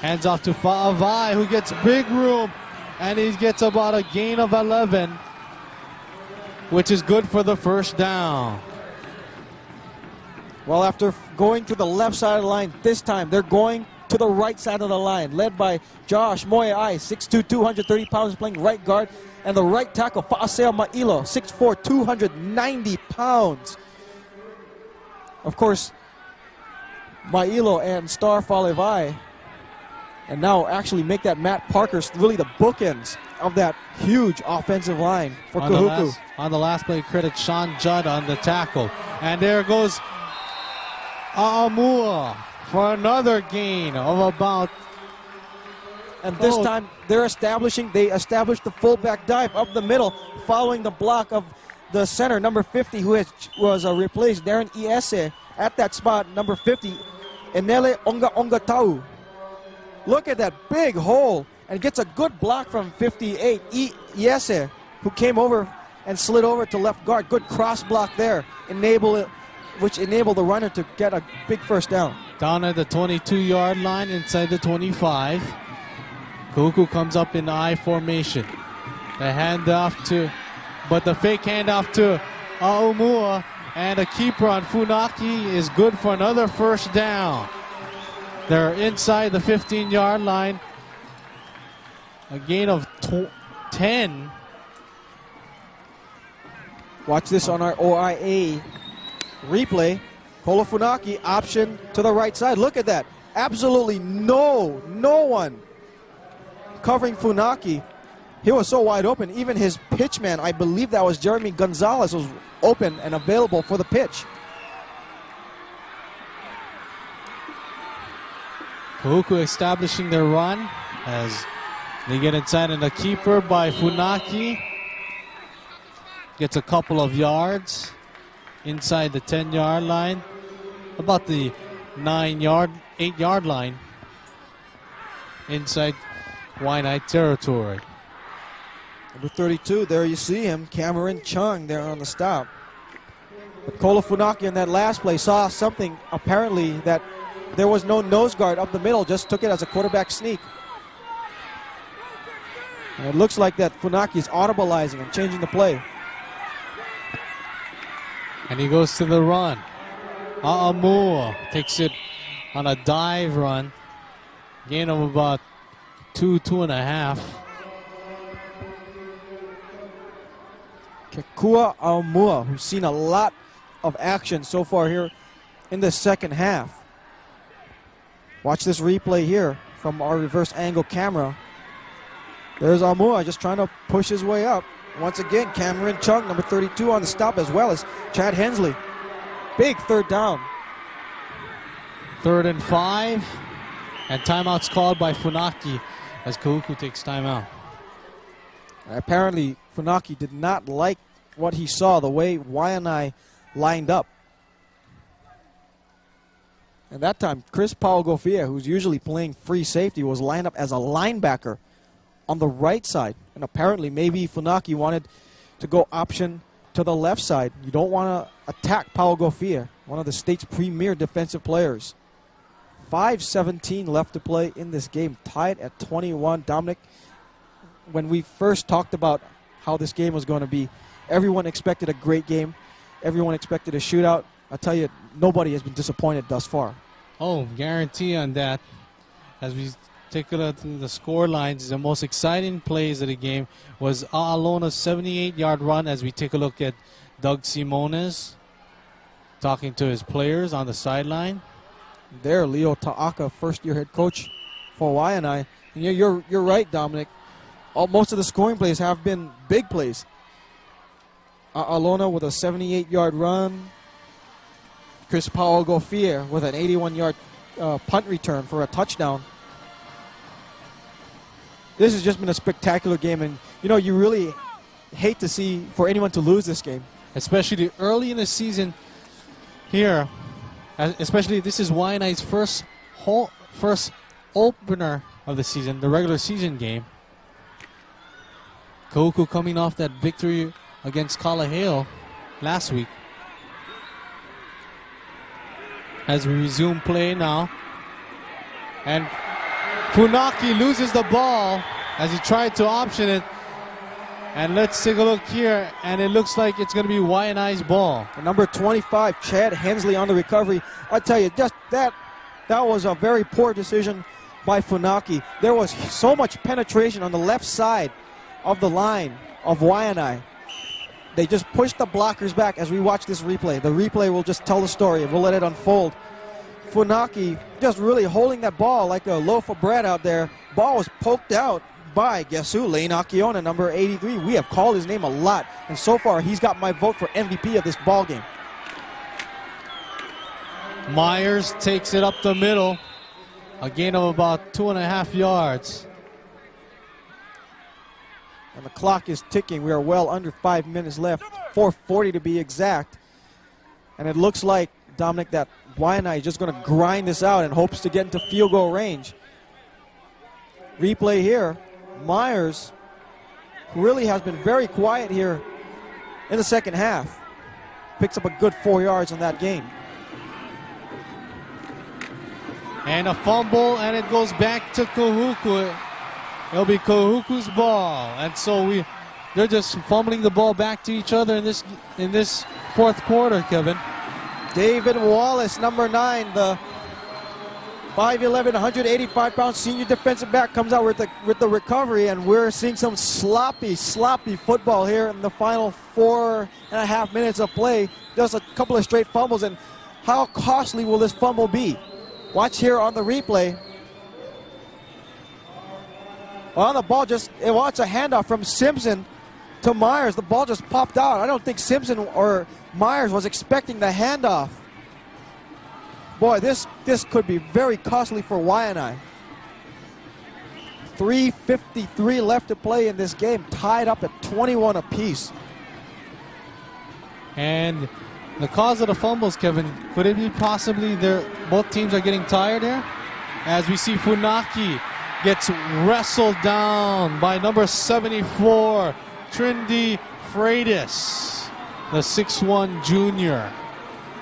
Hands off to Fa'avai, who gets big room. And he gets about a gain of 11, which is good for the first down.
Well, after going to the left side of the line, this time they're going to the right side of the line, led by Josh Moeai, 6'2", 230 pounds, playing right guard, and the right tackle, Fa'aseo Ma'ilo, 6'4", 290 pounds. Of course, Ma'ilo and Star Falevai, and now actually make that Matt Parker really the bookends of that huge offensive line for Kahuku.
On the last play, credit Sean Judd on the tackle. And there goes A'amua for another gain of about...
And this time, they established the fullback dive up the middle, following the block of the center, number 50, who was replaced, Darren Iese, at that spot, number 50, Enele Onga Tau. Look at that big hole, and gets a good block from 58, Iese, who came over and slid over to left guard. Good cross block there, which enabled the runner to get a big first down.
Down at the 22-yard line, inside the 25. Kahuku comes up in I formation. The fake handoff to Aumua, and a keeper on Funaki is good for another first down. They're inside the 15-yard line. A gain of 10.
Watch this on our OIA replay. Kolofunaki option to the right side. Look at that. Absolutely no one covering Funaki. He was so wide open. Even his pitchman, I believe that was Jeremy Gonzalez, was open and available for the pitch.
Kahuku establishing their run as they get inside, and the keeper by Funaki gets a couple of yards inside the 10-yard line, about the 8-yard line inside Waianae territory.
Number 32, there you see him, Cameron Chung there on the stop. But Kolofunaki in that last play saw something, apparently, that there was no nose guard up the middle, just took it as a quarterback sneak. And it looks like that Funaki is audibleizing and changing the play.
And he goes to the run. A'amua takes it on a dive run. Gain of about 2.5.
Kekua Aumua, who's seen a lot of action so far here in the second half. Watch this replay here from our reverse angle camera. There's Aumua just trying to push his way up. Once again, Cameron Chung, number 32, on the stop, as well as Chad Hensley. Big third down.
3rd and 5. And timeout's called by Funaki as Kahuku takes timeout.
Apparently, Funaki did not like what he saw, the way Waianae lined up. And that time, Chris Paugofia, who's usually playing free safety, was lined up as a linebacker on the right side. And apparently, maybe Funaki wanted to go option to the left side. You don't want to attack Paugofia, one of the state's premier defensive players. 5:17 left to play in this game, tied at 21. Dominic, when we first talked about how this game was going to be, everyone expected a great game. Everyone expected a shootout. I tell you, nobody has been disappointed thus far.
Oh, guarantee on that. As we take a look at the score lines, the most exciting plays of the game was A'alona's 78-yard run, as we take a look at Doug Simones talking to his players on the sideline.
There, Leo Ta'aka, first-year head coach for Waianae. And you're right, Dominic. Most of the scoring plays have been big plays. A'alona with a 78-yard run. Chris Paugofia with an 81-yard punt return for a touchdown. This has just been a spectacular game, and you really hate to see for anyone to lose this game.
Especially early in the season here. Especially this is Waianae's first opener of the season, the regular season game. Kahuku coming off that victory against Kalaheo last week. as we resume play now. And Funaki loses the ball as he tried to option it. And let's take a look here, and it looks like it's going to be Waianae's ball.
Number 25, Chad Hensley on the recovery. I tell you, just that was a very poor decision by Funaki. There was so much penetration on the left side of the line of Waianae. They just pushed the blockers back as we watch this replay. The replay will just tell the story. We'll let it unfold. Funaki just really holding that ball like a loaf of bread out there. Ball was poked out by, guess who? Lane Akiona, number 83. We have called his name a lot, and so far he's got my vote for MVP of this ball game.
Myers takes it up the middle. A gain of about 2.5 yards.
And the clock is ticking. We are well under 5 minutes left. 4:40 to be exact. And it looks like, Dominic, that Waianae is just going to grind this out and hopes to get into field goal range. Replay here. Myers, who really has been very quiet here in the second half, picks up a good 4 yards on that game.
And a fumble, and it goes back to Kahuku. It'll be Kahuku's ball. And so they're just fumbling the ball back to each other in this fourth quarter, Kevin.
David Wallace, number 9, the 5'11", 185-pound senior defensive back, comes out with the recovery, and we're seeing some sloppy football here in the final 4.5 minutes of play. Just a couple of straight fumbles, and how costly will this fumble be? Watch here on the replay. Well, the ball it's a handoff from Simpson to Myers. The ball just popped out. I don't think Simpson or Myers was expecting the handoff. Boy, this could be very costly for Waianae. 3:53 left to play in this game, tied up at 21 apiece.
And the cause of the fumbles, Kevin, could it be possibly both teams are getting tired here? As we see Funaki gets wrestled down by number 74, Trinity Freitas, the 6'1 junior.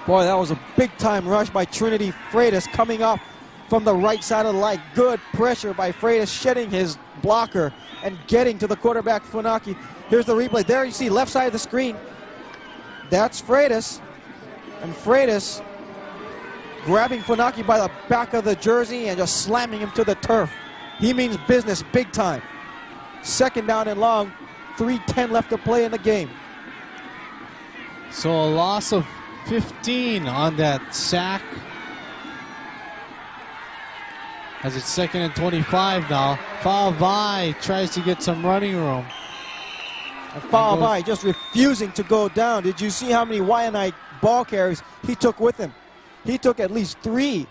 Boy, that was a big-time rush by Trinity Freitas coming off from the right side of the line. Good pressure by Freitas, shedding his blocker and getting to the quarterback, Funaki. Here's the replay. There you see left side of the screen. That's Freitas. And Freitas grabbing Funaki by the back of the jersey and just slamming him to the turf. He means business big time. Second down and long. 3:10 left to play in the game.
So a loss of 15 on that sack. As it's 2nd and 25 now. Fa'avai tries to get some running room.
And Fa'avai just refusing to go down. Did you see how many Waianae ball carries he took with him? He took at least 3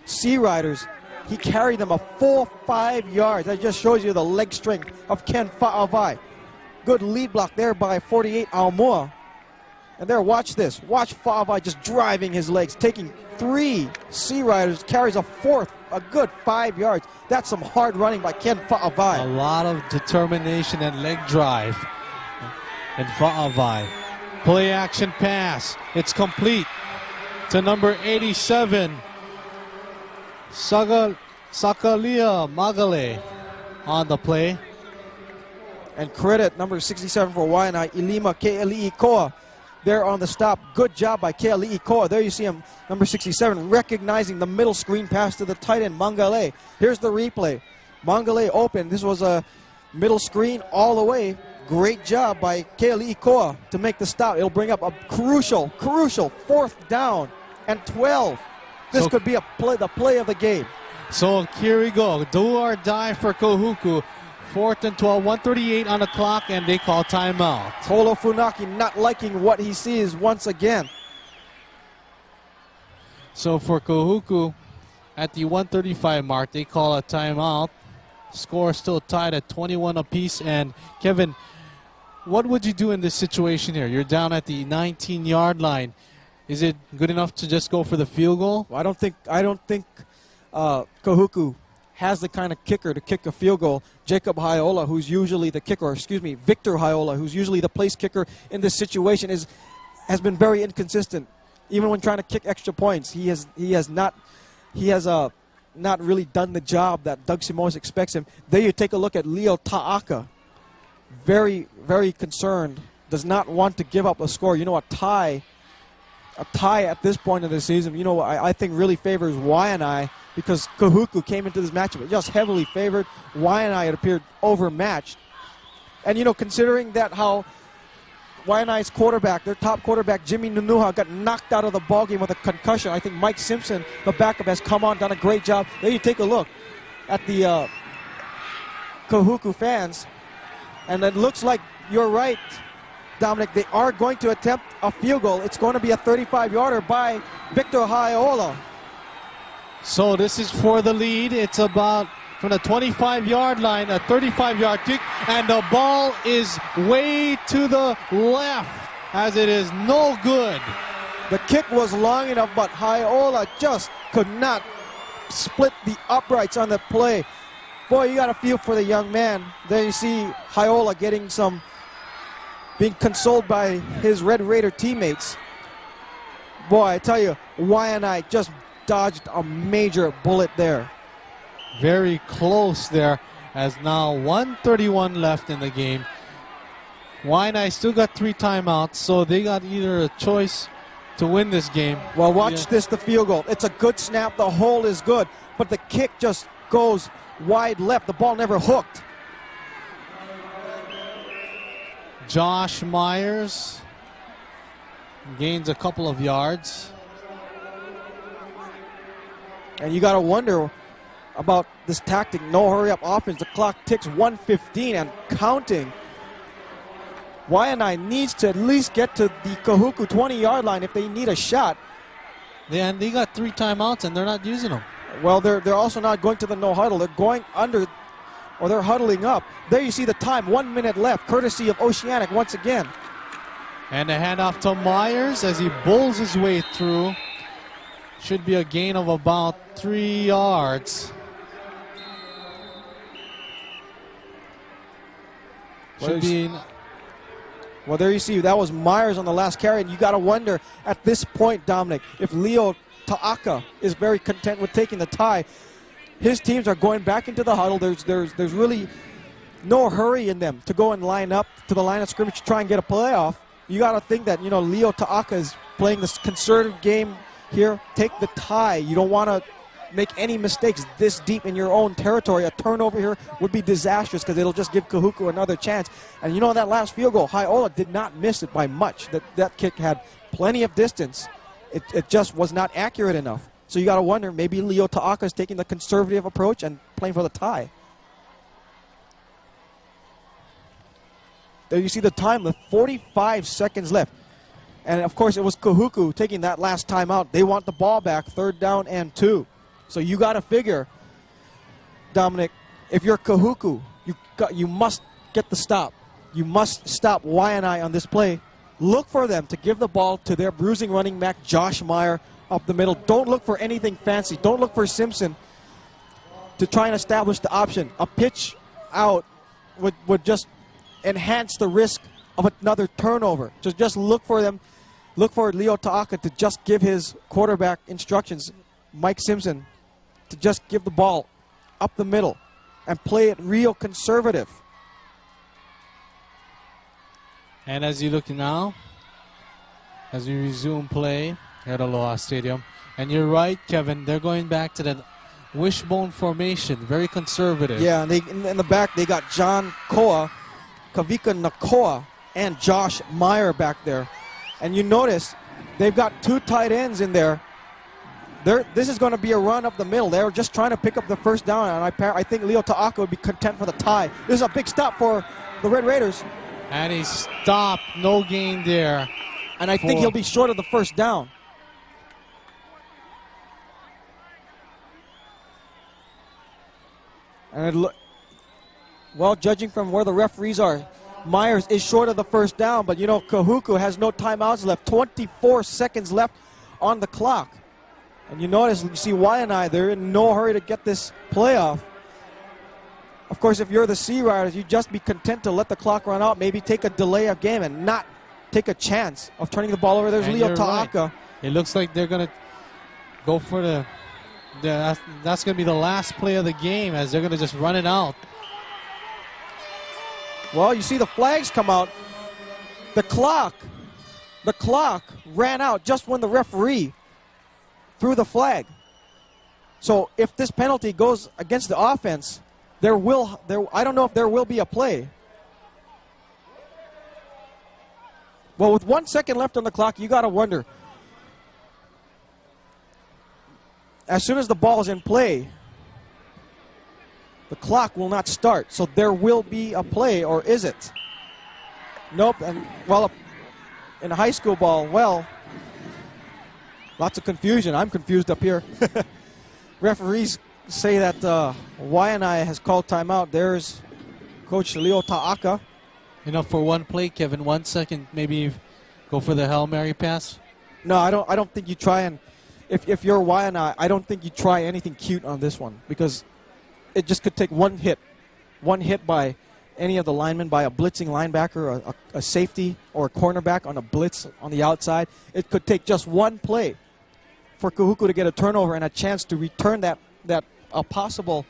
Sea Riders. He carried them a full 5 yards. That just shows you the leg strength of Ken Fa'avai. Good lead block there by 48 Aumua. And there, watch this. Watch Fa'avai just driving his legs, taking 3 Sea Riders, carries a 4th, a good 5 yards. That's some hard running by Ken Fa'avai.
A lot of determination and leg drive. And Fa'avai. Play action pass. It's complete to number 87, Sakalia Magale on the play.
And credit number 67 for Waianae, Ilima Ke'ali'i Koa. There on the stop. Good job by Ke'ali'i Koa. There you see him, number 67, recognizing the middle screen pass to the tight end, Mangale. Here's the replay. Mangale open. This was a middle screen all the way. Great job by Ke'ali'i Koa to make the stop. It'll bring up a crucial 4th down and 12. This could be the play of the game.
So here we go. Do or die for Kahuku. 4th and 12, 1:38 on the clock, and they call timeout.
Tolo Funaki not liking what he sees once again.
So for Kahuku, at the 1:35 mark, they call a timeout. Score still tied at 21 apiece. And Kevin, what would you do in this situation here? You're down at the 19-yard line. Is it good enough to just go for the field goal?
Well, I don't think Kahuku has the kind of kicker to kick a field goal. Jacob Haiola, who's usually the kicker, Victor Haiola, who's usually the place kicker in this situation, has been very inconsistent. Even when trying to kick extra points, he has not really done the job that Doug Simoes expects him. There you take a look at Leo Ta'aka. Very, very concerned. Does not want to give up a score. You know, a tie at this point of the season, you know, I think really favors Waianae, because Kahuku came into this matchup just heavily favored. Waianae had appeared overmatched. And, you know, considering that how Waianae's quarterback, their top quarterback, Jimmy Nunuha, got knocked out of the ballgame with a concussion. I think Mike Simpson, the backup, has come on, done a great job. There you take a look at the Kahuku fans. And it looks like you're right, Dominic. They are going to attempt a field goal. It's going to be a 35-yarder by Victor Haiola.
So this is for the lead. It's about from the 25-yard line, a 35-yard kick, and the ball is way to the left as it is no good.
The kick was long enough, but Haiola just could not split the uprights on the play. Boy, you got to feel for the young man. There you see Haiola being consoled by his Red Raider teammates. Boy, I tell you, Waianae just dodged a major bullet there.
Very close there, as now 1:31 left in the game. Waianae still got 3 timeouts, so they got either a choice to win this game.
Well, watch this, the field goal. It's a good snap. The hole is good, but the kick just goes wide left. The ball never hooked.
Josh Myers gains a couple of yards.
And you got to wonder about this tactic, no hurry-up offense. The clock ticks 1:15 and counting. Waianae needs to at least get to the Kahuku 20-yard line if they need a shot.
Yeah, and they got 3 timeouts, and they're not using them.
Well, they're also not going to the no huddle. They're going under, or they're huddling up. There you see the time, 1 minute left, courtesy of Oceanic once again.
And a handoff to Myers as he bowls his way through. Should be a gain of about 3 yards.
Well, there you see, that was Myers on the last carry, and you got to wonder at this point, Dominic, if Leo Ta'aka is very content with taking the tie. His teams are going back into the huddle. There's really no hurry in them to go and line up to the line of scrimmage to try and get a playoff. You got to think that, you know, Leo Ta'aka is playing this conservative game here. Take the tie. You don't want to make any mistakes this deep in your own territory. A turnover here would be disastrous because it'll just give Kahuku another chance. And you know, that last field goal, Haiola did not miss it by much. That kick had plenty of distance. It just was not accurate enough. So you got to wonder, maybe Leo Ta'aka is taking the conservative approach and playing for the tie. There you see the time left, 45 seconds left. And, of course, it was Kahuku taking that last time out. They want the ball back, 3rd down and 2. So you got to figure, Dominic, if you're Kahuku, you must get the stop. You must stop Waianae on this play. Look for them to give the ball to their bruising running back, Josh Meyer, up the middle. Don't look for anything fancy. Don't look for Simpson to try and establish the option. A pitch out would just enhance the risk of another turnover. So just look for them. Look for Leo Ta'aka to just give his quarterback instructions, Mike Simpson, to just give the ball up the middle and play it real conservative.
And as you look now, as we resume play at Aloha Stadium, and you're right, Kevin, they're going back to that wishbone formation, very conservative.
Yeah, and in the back they got John Koa, Kavika Nakoa, and Josh Meyer back there. And you notice they've got 2 tight ends in there. This is going to be a run up the middle. They're just trying to pick up the 1st down, and I think Leo Ta'aka would be content for the tie. This is a big stop for the Red Raiders.
And he stopped, no gain there.
And I think he'll be short of the 1st down. And well, judging from where the referees are, Myers is short of the 1st down, but you know, Kahuku has no timeouts left. 24 seconds left on the clock. And you notice, you see Waianae, they're in no hurry to get this playoff. Of course, if you're the Sea Riders, you just be content to let the clock run out, maybe take a delay of game and not take a chance of turning the ball over. There's Leo Ta'aka.
Right. It looks like they're going to go for that's going to be the last play of the game as they're going to just run it out.
Well, you see the flags come out. The clock ran out just when the referee threw the flag. So if this penalty goes against the offense, I don't know if there will be a play. Well, with 1 second left on the clock, you got to wonder. As soon as the ball is in play, the clock will not start. So there will be a play, or is it? Nope. And, well, in high school ball, well, lots of confusion. I'm confused up here. Referees say that Waianae has called timeout. There's Coach Leo Ta'aka.
Enough for one play, Kevin. 1 second, maybe go for the Hail Mary pass.
No, I don't think you try and if you're Waianae, I don't think you try anything cute on this one because it just could take one hit by any of the linemen, by a blitzing linebacker, a safety, or a cornerback on a blitz on the outside. It could take just one play for Kahuku to get a turnover and a chance to return that a possible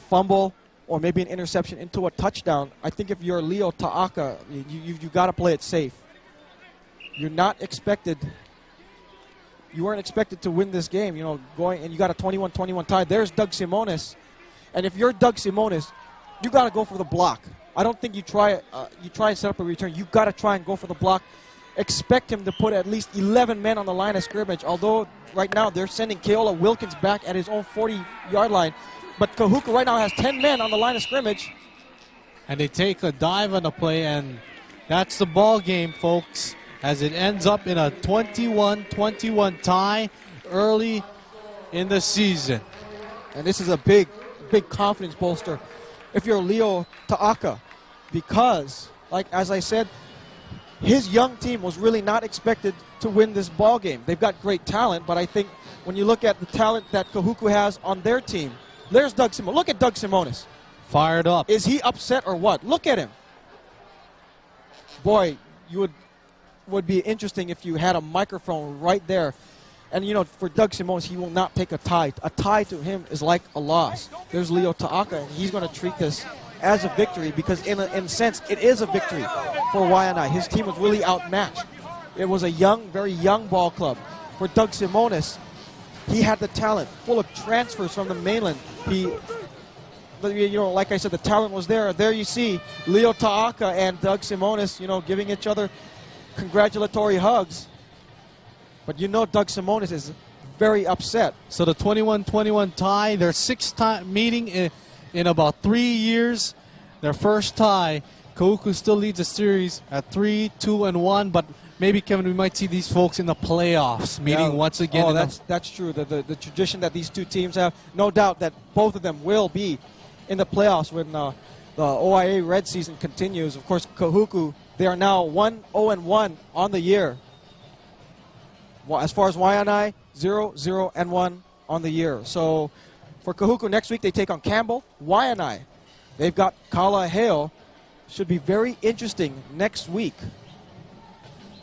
fumble or maybe an interception into a touchdown. I think if you're Leo Ta'aka, you got to play it safe. You weren't expected to win this game, going, and you got a 21-21 tie. There's Doug Simonis, and if you're Doug Simonis, you got to go for the block. I don't think you try and set up a return. You got to try and go for the block. Expect him to put at least 11 men on the line of scrimmage, although right now they're sending Keola Wilkins back at his own 40-yard line. But Kahuku right now has 10 men on the line of scrimmage.
And they take a dive on the play, and that's the ball game, folks, as it ends up in a 21-21 tie early in the season.
And this is a big confidence bolster if you're Leo Ta'aka, because, like as I said, his young team was really not expected to win this ball game. They've got great talent, but I think when you look at the talent that Kahuku has on their team, there's Doug Simonis. Look at Doug Simonis.
Fired up.
Is he upset or what? Look at him. Boy, you would be interesting if you had a microphone right there. And, for Doug Simonis, he will not take a tie. A tie to him is like a loss. There's Leo Ta'aka, and he's going to treat this as a victory because, in a sense, it is a victory for Waianae. His team was really outmatched. It was a very young ball club. For Doug Simonis, he had the talent, full of transfers from the mainland. Like I said, the talent was there. There you see Leo Ta'aka and Doug Simonis, giving each other congratulatory hugs. But Doug Simonis is very upset.
So the 21-21 tie, their sixth time meeting in about 3 years. Their first tie. Kahuku still leads the series at 3-2-1, but maybe, Kevin, we might see these folks in the playoffs meeting once again.
Oh, that's true. The tradition that these two teams have, no doubt that both of them will be in the playoffs when the OIA red season continues. Of course, Kahuku, they are now 1-0-1 on the year. Well, as far as Waianae, 0-0-1 on the year. So for Kahuku next week, they take on Campbell. Waianae, they've got Kala Hale. Should be very interesting next week.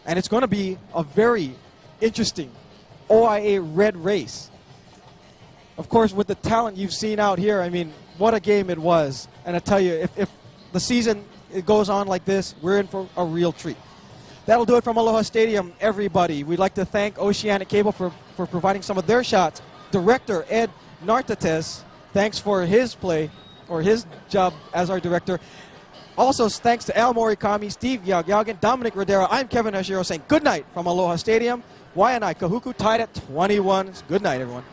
And it's going to be a very interesting OIA red race. Of course, with the talent you've seen out here, what a game it was. And I tell you, if the season it goes on like this, we're in for a real treat. That'll do it from Aloha Stadium, everybody. We'd like to thank Oceanic Cable for providing some of their shots. Director Ed Nartates, thanks for his play, or his job as our director. Also, thanks to Al Morikami, Steve Yagyagin, Dominic Rodera. I'm Kevin Ashiro saying good night from Aloha Stadium. Waianae Kahuku tied at 21. Good night, everyone.